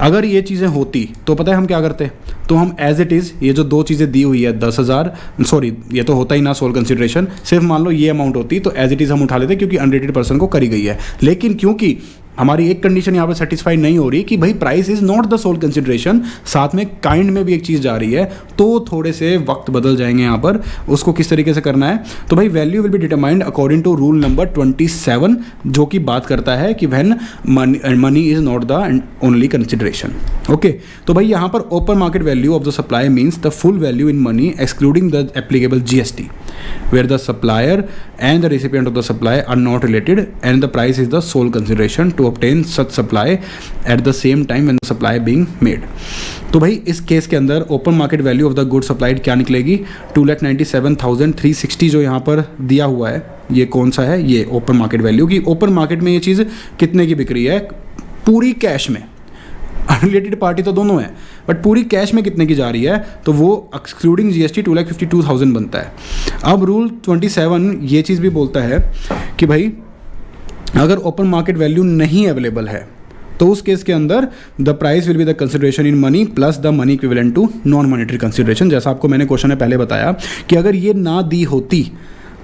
अगर ये चीज़ें होती तो पता है हम क्या करते, तो हम एज इट इज़ ये जो 2 चीज़ें दी हुई है 10,000, सॉरी ये तो होता ही ना सोल कंसिडरेशन, सिर्फ मान लो ये अमाउंट होती तो एज इट इज़ हम उठा लेते क्योंकि अनरिलेटेड पर्सन को करी गई है। लेकिन क्योंकि हमारी एक कंडीशन यहाँ पे सेटिस्फाई नहीं हो रही कि भाई price is not the sole consideration, साथ में काइंड में भी एक चीज़ जा रही है, तो थोड़े से वक्त बदल जाएंगे यहाँ पर। उसको किस तरीके से करना है, तो भाई value will be determined according to rule number 27, जो कि बात करता है कि when money is not the only consideration. Okay, तो भाई यहाँ पर open market value of the supply means the full value in money excluding the applicable GST, where the supplier and the recipient of the supply are not related and the price is the sole consideration to obtain such supply at the same time when the supply being made। तो भाई इस case के अंदर open market value of the good supplied क्या निकलेगी, 2,97,360 जो यहाँ पर दिया हुआ है, ये कौन सा है, ये ओपन मार्केट वैल्यू की। ओपन मार्केट में ये चीज़ कितने की बिक रही है, पूरी कैश में, अनरिलेटेड पार्टी तो दोनों है, बट पूरी कैश में कितने की जा रही है, तो वो एक्सक्लूडिंग GST 2,52,000 बनता है। अब रूल 27 ये चीज़ भी बोलता है कि भाई अगर ओपन मार्केट वैल्यू नहीं अवेलेबल है तो उस केस के अंदर the price will be the consideration in money plus the money equivalent to non monetary consideration. जैसा आपको मैंने क्वेश्चन में पहले बताया कि अगर ये ना दी होती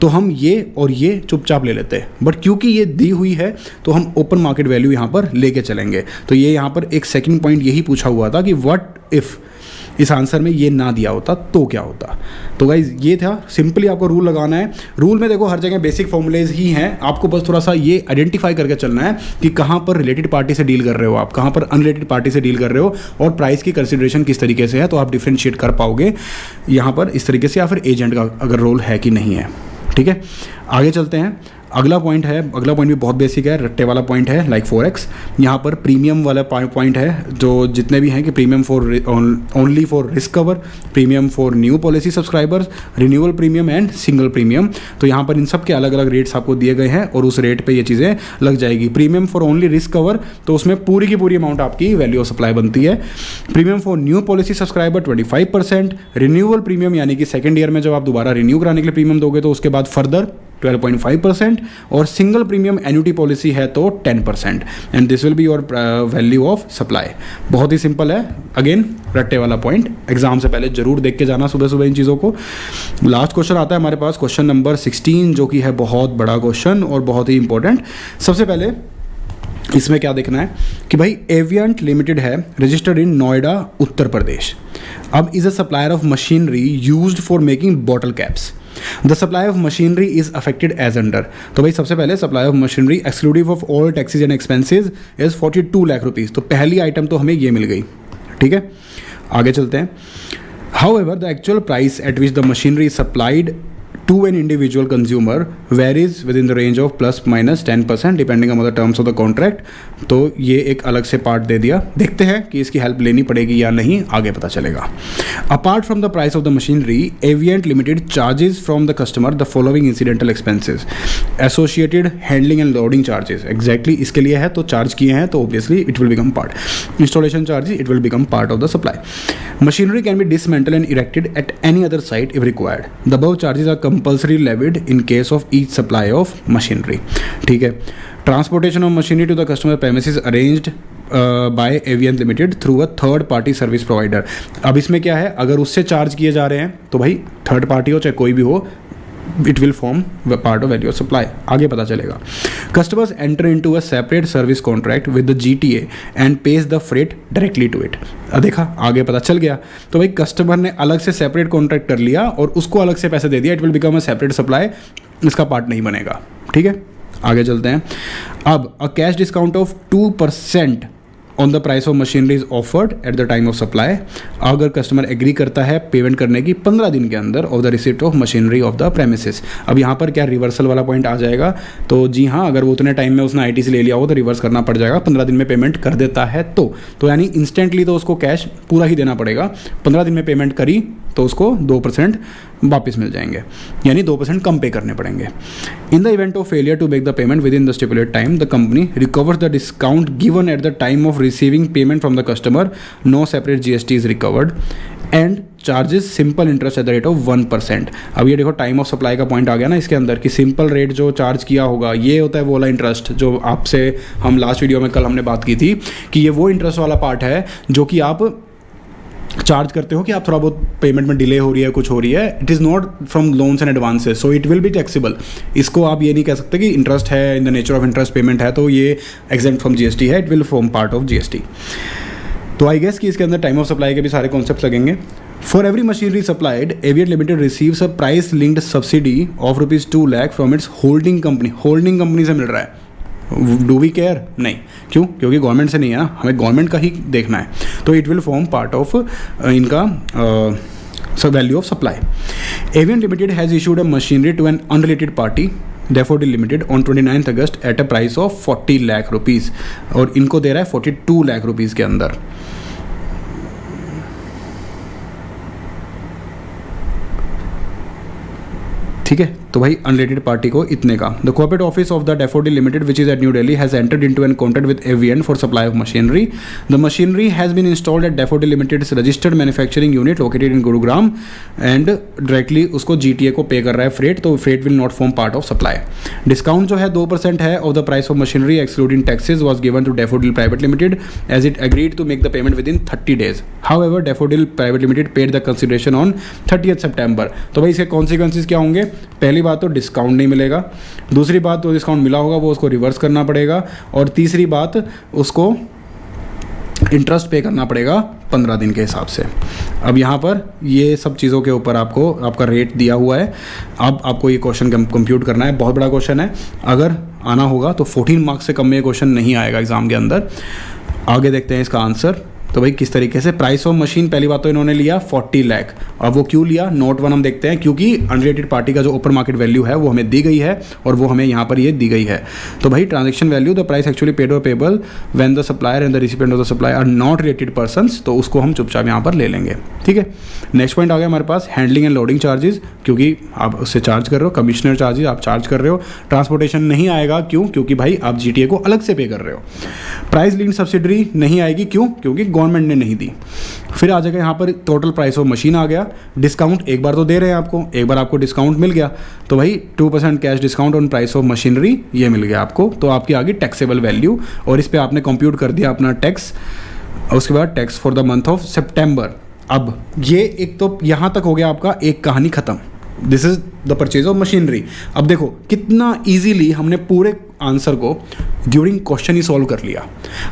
तो हम ये और ये चुपचाप ले लेते हैं, बट क्योंकि ये दी हुई है तो हम ओपन मार्केट वैल्यू यहाँ पर लेके चलेंगे। तो ये यहाँ पर एक सेकंड पॉइंट यही पूछा हुआ था कि व्हाट इफ़ इस आंसर में ये ना दिया होता तो क्या होता। तो गाइज ये था, सिंपली आपको रूल लगाना है। रूल में देखो हर जगह बेसिक फॉर्मूलेज ही हैं, आपको बस थोड़ा सा ये आइडेंटिफाई करके चलना है कि कहाँ पर रिलेटेड पार्टी से डील कर रहे हो आप, कहाँ पर अनरिलेटेड पार्टी से डील कर रहे हो, और प्राइस की कंसिडरेशन किस तरीके से है, तो आप डिफ्रेंशिएट कर पाओगे यहाँ पर इस तरीके से, या फिर एजेंट का अगर रोल है कि नहीं है। ठीक है, आगे चलते हैं। अगला पॉइंट भी बहुत बेसिक है, रट्टे वाला पॉइंट है, लाइक फॉरेक्स। यहाँ पर प्रीमियम वाला पॉइंट है, जो जितने भी हैं कि premium for only for risk cover, premium for new policy subscribers, renewal premium and single premium. तो यहाँ पर इन सब के अलग अलग रेट्स आपको दिए गए हैं और उस रेट पे ये चीज़ें लग जाएगी। Premium for only risk cover, तो उसमें पूरी की पूरी अमाउंट आपकी वैल्यू ऑफ सप्लाई बनती है। Premium for new policy subscriber 25%, renewal premium यानी कि सेकेंड ईयर में जब आप दोबारा रिन्यू कराने के लिए प्रीमियम दोगे तो उसके बाद फर्दर 12.5%, और सिंगल प्रीमियम एन्युटी पॉलिसी है तो 10%, and this will be your value of supply. बहुत ही सिंपल है, अगेन रट्टे वाला पॉइंट, एग्जाम से पहले जरूर देख के जाना सुबह सुबह इन चीज़ों को। लास्ट क्वेश्चन आता है हमारे पास, क्वेश्चन नंबर 16, जो कि है बहुत बड़ा क्वेश्चन और बहुत ही इंपॉर्टेंट। सबसे पहले इसमें क्या देखना है कि भाई एवियंट लिमिटेड है, रजिस्टर्ड इन नोएडा उत्तर प्रदेश। अब is a supplier of machinery used for making bottle caps. The supply of machinery is affected as under. तो भाई सबसे पहले supply of machinery exclusive of all taxes and expenses is 42 lakh rupees. तो पहली item तो हमें ये मिल गई। ठीक है, आगे चलते हैं। However the actual price at which the machinery is supplied to an individual consumer varies within the range of plus minus 10% depending on the terms of the contract। तो ये एक अलग से पार्ट दे दिया, देखते हैं कि इसकी हेल्प लेनी पड़ेगी या नहीं, आगे पता चलेगा। Apart from the price of the machinery, Aviant limited charges from the customer the following incidental expenses, associated handling and loading charges. Exactly इसके लिए है तो चार्ज किए हैं तो obviously it will become part. Installation charges it will become part of the supply. Machinery can be dismantle and erected at any other site if required. The above charges are compulsory levied in case of each supply of machinery. ठीक है, transportation of machinery to the customer premises arranged by Aviant limited through a third party service provider. अब इसमें क्या है, अगर उससे charge किए जा रहे हैं तो भाई थर्ड पार्टी हो चाहे कोई भी हो, it will form part of value of supply, आगे पता चलेगा। Customers enter into a separate service contract with the GTA and pays the freight directly to it. देखा, आगे पता चल गया। तो भाई कस्टमर ने अलग से सेपरेट कॉन्ट्रैक्ट कर लिया और उसको अलग से पैसे दे दिया, it will become a separate supply, इसका पार्ट नहीं बनेगा। ठीक है, आगे चलते हैं। अब a cash discount of 2% on the price of machinery is offered eight the time of supply. अगर कस्टमर एग्री करता है पेमेंट करने की 15 दिन के अंदर of the receipt of machinery of the premises. अब यहाँ पर क्या रिवर्सल वाला पॉइंट आ जाएगा, तो जी हाँ, अगर वो उतने टाइम में उसने आईटी से ले लिया हो तो रिवर्स करना पड़ जाएगा। 15 दिन में पेमेंट कर देता है तो यानी इंस्टेंटली तो उसको कैश पूरा ही देना पड़ेगा। 15 दिन में पेमेंट करी तो उसको 2% वापस मिल जाएंगे, यानी 2% कम पे करने पड़ेंगे। In the event of failure to make the payment within the stipulated time, the company recovers the discount given at the time of receiving payment from the customer, no separate GST is recovered and charges simple interest at the rate of 1%। अब ये देखो time of supply का point आ गया ना इसके अंदर कि सिंपल रेट जो चार्ज किया होगा ये होता है वो वाला इंटरेस्ट जो आपसे हम लास्ट वीडियो में कल हमने बात की थी कि ये वो इंटरेस्ट वाला पार्ट है जो कि आप चार्ज करते हो कि आप थोड़ा बहुत पेमेंट में डिले हो रही है, कुछ हो रही है। It is not from loans and advances, so it will be taxable. इसको आप ये नहीं कह सकते कि इंटरेस्ट है, in the nature of interest payment है तो ये एग्जेम्प्ट फ्रॉम जीएसटी है, it will form part of GST. तो आई गेस कि इसके अंदर टाइम ऑफ सप्लाई के भी सारे कॉन्सेप्ट लगेंगे। For every machinery supplied Aviant limited receives a price linked subsidy of ₹2 lakh from its holding company. Holding company से मिल रहा है। Do we care? नहीं। क्यों? क्योंकि गवर्नमेंट से नहीं है ना, हमें गवर्नमेंट का ही देखना है। तो it will form part of इनका value of supply. Aviate limited has issued a machinery to an unrelated party Daffodil limited on 29 August at a price of 40 lakh rupees, और इनको दे रहा है 42 लाख रुपीज़ के अंदर। ठीक है, तो भाई अनरिलेटेड पार्टी को इतने का। The corporate office of the Daffodil limited which is at New Delhi has entered into an contract with Avian for supply of machinery. The machinery has been installed at Daffodil limited's registered manufacturing unit located in Gurugram and directly उसको GTA को pay कर रहा है freight, तो freight will not form part of supply. Discount जो है 2% है of the price of machinery excluding taxes was given to Daffodil private limited as it agreed to make the payment within 30 days। However Daffodil private limited paid the consideration on 30 सितंबर। तो भाई इसके consequences क्या होंगे? पहली बात तो discount नहीं मिलेगा, दूसरी बात तो डिस्काउंट मिला होगा वो उसको रिवर्स करना पड़ेगा, और तीसरी बात उसको इंटरेस्ट पे करना पड़ेगा 15 दिन के हिसाब से। अब यहाँ पर ये सब चीज़ों के ऊपर आपको आपका रेट दिया हुआ है। अब आपको ये क्वेश्चन कंप्यूट करना है, बहुत बड़ा क्वेश्चन है। अगर आना होगा तो 14 मार्क्स से कम में ये क्वेश्चन नहीं आएगा एग्जाम के अंदर। आगे देखते हैं इसका आंसर। तो भाई किस तरीके से प्राइस ऑफ मशीन, पहली बात तो इन्होंने लिया 40 लाख। अब वो क्यों लिया? नोट 1 हम देखते हैं, क्योंकि अनरिलेटेड पार्टी का जो ओपन मार्केट वैल्यू है वो हमें दी गई है और वो हमें यहाँ पर ये दी गई है। तो भाई transaction value the price actually paid और payable when the supplier and the recipient of the supply are not related persons, तो उसको हम चुपचाप यहाँ पर ले लेंगे। ठीक है, नेक्स्ट पॉइंट आ गया हमारे पास हैंडलिंग एंड लोडिंग चार्जेस, क्योंकि आप उससे चार्ज कर रहे हो, कमिश्नर चार्जेस आप चार्ज कर रहे हो। ट्रांसपोर्टेशन नहीं आएगा, क्यों? क्योंकि भाई आप जीटीए को अलग से पे कर रहे हो। प्राइस लिंक्ड सब्सिडी नहीं आएगी, क्यों? क्योंकि गवर्नमेंट ने नहीं दी। फिर आ जाएगा यहाँ पर टोटल प्राइस ऑफ मशीन आ गया। डिस्काउंट एक बार तो दे रहे हैं आपको, एक बार आपको डिस्काउंट मिल गया, तो भाई 2% cash discount on price of machinery ये मिल गया आपको। तो आपकी आ गई टैक्सेबल वैल्यू, और इस पर आपने कंप्यूट कर दिया अपना टैक्स। उसके बाद tax for the month of September. अब ये एक तो यहाँ तक हो गया आपका एक कहानी खत्म। This is the purchase of machinery. अब देखो कितना इजीली हमने पूरे आंसर को ड्यूरिंग क्वेश्चन ही सॉल्व कर लिया।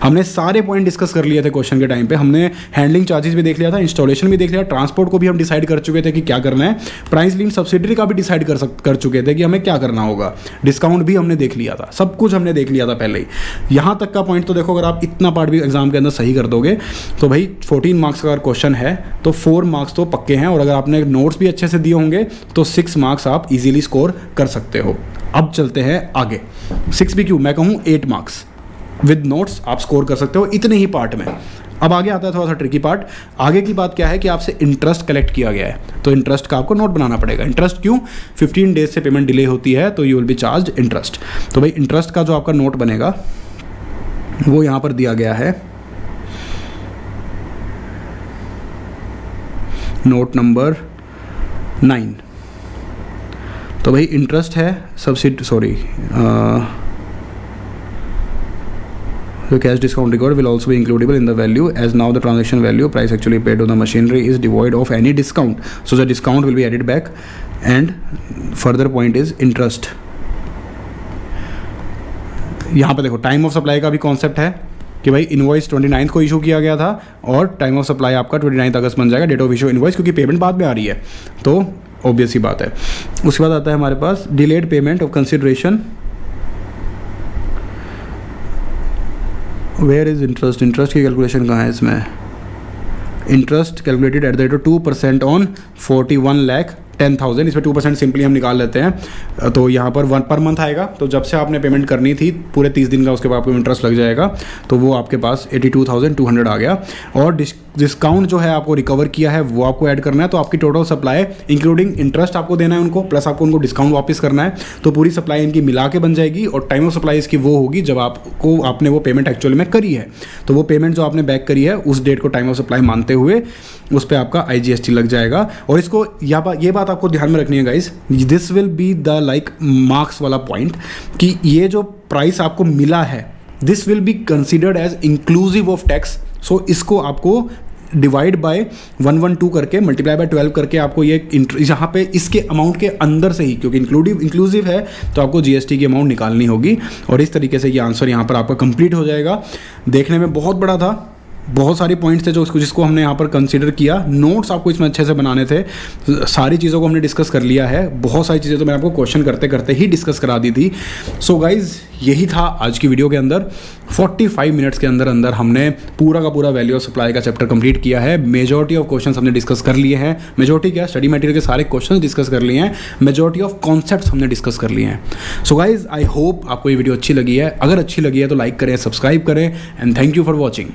हमने सारे पॉइंट डिस्कस कर लिए थे क्वेश्चन के टाइम पे। हमने हैंडलिंग चार्जेस भी देख लिया था, इंस्टॉलेशन भी देख लिया, ट्रांसपोर्ट को भी हम डिसाइड कर चुके थे कि क्या करना है, प्राइस लिंक्ड सब्सिडी का भी डिसाइड कर चुके थे कि हमें क्या करना होगा, डिस्काउंट भी हमने देख लिया था, सब कुछ हमने देख लिया था पहले ही। यहाँ तक का पॉइंट तो देखो, अगर आप इतना पार्ट भी एग्जाम के अंदर सही कर दोगे तो भाई 14 मार्क्स का अगर क्वेश्चन है तो 4 मार्क्स तो पक्के हैं, और अगर आपने नोट्स भी अच्छे से दिए होंगे तो 6 मार्क्स आप इजीली स्कोर कर सकते हो। अब चलते हैं आगे। 6 भी क्यों, मैं कहूँ 8 मार्क्स विद नोट्स आप स्कोर कर सकते हो इतने ही पार्ट में। अब आगे आता है थोड़ा सा ट्रिकी पार्ट। आगे की बात क्या है कि आपसे इंटरेस्ट कलेक्ट किया गया है, तो इंटरेस्ट का आपको नोट बनाना पड़ेगा। इंटरेस्ट क्यों? 15 डेज से पेमेंट डिले होती है तो you will be charge interest. तो भाई इंटरेस्ट का जो आपका नोट बनेगा वो यहाँ पर दिया गया है, नोट नंबर 9। तो भाई इंटरेस्ट है subsidy, sorry the cash discount record will also be includable in the value, as now the transaction value price actually paid to the machinery is devoid of any discount, so the discount will be added back. And further point is interest. यहाँ पे देखो time of supply का भी concept है कि भाई invoice 29 को issue किया गया था और टाइम ऑफ सप्लाई आपका 29 अगस्त बन जाएगा डेट ऑफ इशू इनवॉइस, क्योंकि पेमेंट बाद में आ रही है तो ऑब्वियस ही बात है। उसके बाद आता है हमारे पास delayed payment of consideration where is interest, interest की कैलकुलेशन कहाँ है इसमें? Interest calculated at the rate of 2% on 41,10,000, इसमें 2% सिंपली हम निकाल लेते हैं। तो यहाँ पर 1 पर मंथ आएगा, तो जब से आपने पेमेंट करनी थी पूरे 30 दिन का, उसके बाद आपको इंटरेस्ट लग जाएगा, तो वो आपके पास 82,200 आ गया। और डिस्काउंट जो है आपको रिकवर किया है वो आपको ऐड करना है, तो आपकी टोटल सप्लाई इंक्लूडिंग इंटरेस्ट आपको देना है उनको, प्लस आपको उनको डिस्काउंट वापस करना है, तो पूरी सप्लाई इनकी मिला के बन जाएगी। और टाइम ऑफ सप्लाई इसकी वो होगी जब आपने वो पेमेंट एक्चुअली में करी है, तो वो पेमेंट जो आपने बैक करी है उस डेट को टाइम ऑफ सप्लाई मानते हुए उस पर आपका IGST लग जाएगा। और इसको ये बात आपको ध्यान में रखनी है guys, this will be the like marks वाला पॉइंट, कि ये जो प्राइस आपको मिला है this will be considered as inclusive of tax. So इसको आपको डिवाइड बाय 112 करके मल्टीप्लाई बाय 12 करके आपको ये यहाँ पे इसके अमाउंट के अंदर से ही, क्योंकि इंक्लूसिव है तो आपको GST की अमाउंट निकालनी होगी। और इस तरीके से ये आंसर यहाँ पर आपका कंप्लीट हो जाएगा। देखने में बहुत बड़ा था, बहुत सारे पॉइंट्स थे जिसको हमने यहाँ पर कंसीडर किया। नोट्स आपको इसमें अच्छे से बनाने थे, सारी चीज़ों को हमने डिस्कस कर लिया है। बहुत सारी चीज़ें तो मैंने आपको क्वेश्चन करते करते ही डिस्कस करा दी थी। सो गाइज यही था आज की वीडियो के अंदर। 45 मिनट्स के अंदर अंदर हमने पूरा का पूरा वैल्यू ऑफ सप्लाई का चैप्टर कंप्लीट किया है। मेजॉरिटी ऑफ क्वेश्चंस हमने डिस्कस कर लिए हैं, मेजॉरिटी क्या, स्टडी मटेरियल के सारे क्वेश्चंस डिस्कस कर लिए हैं, मेजॉरिटी ऑफ कॉन्सेप्ट्स हमने डिस्कस कर लिए हैं। सो गाइज आई होप आपको ये वीडियो अच्छी लगी है। अगर अच्छी लगी है तो लाइक करें, सब्सक्राइब करें, and thank you for watching.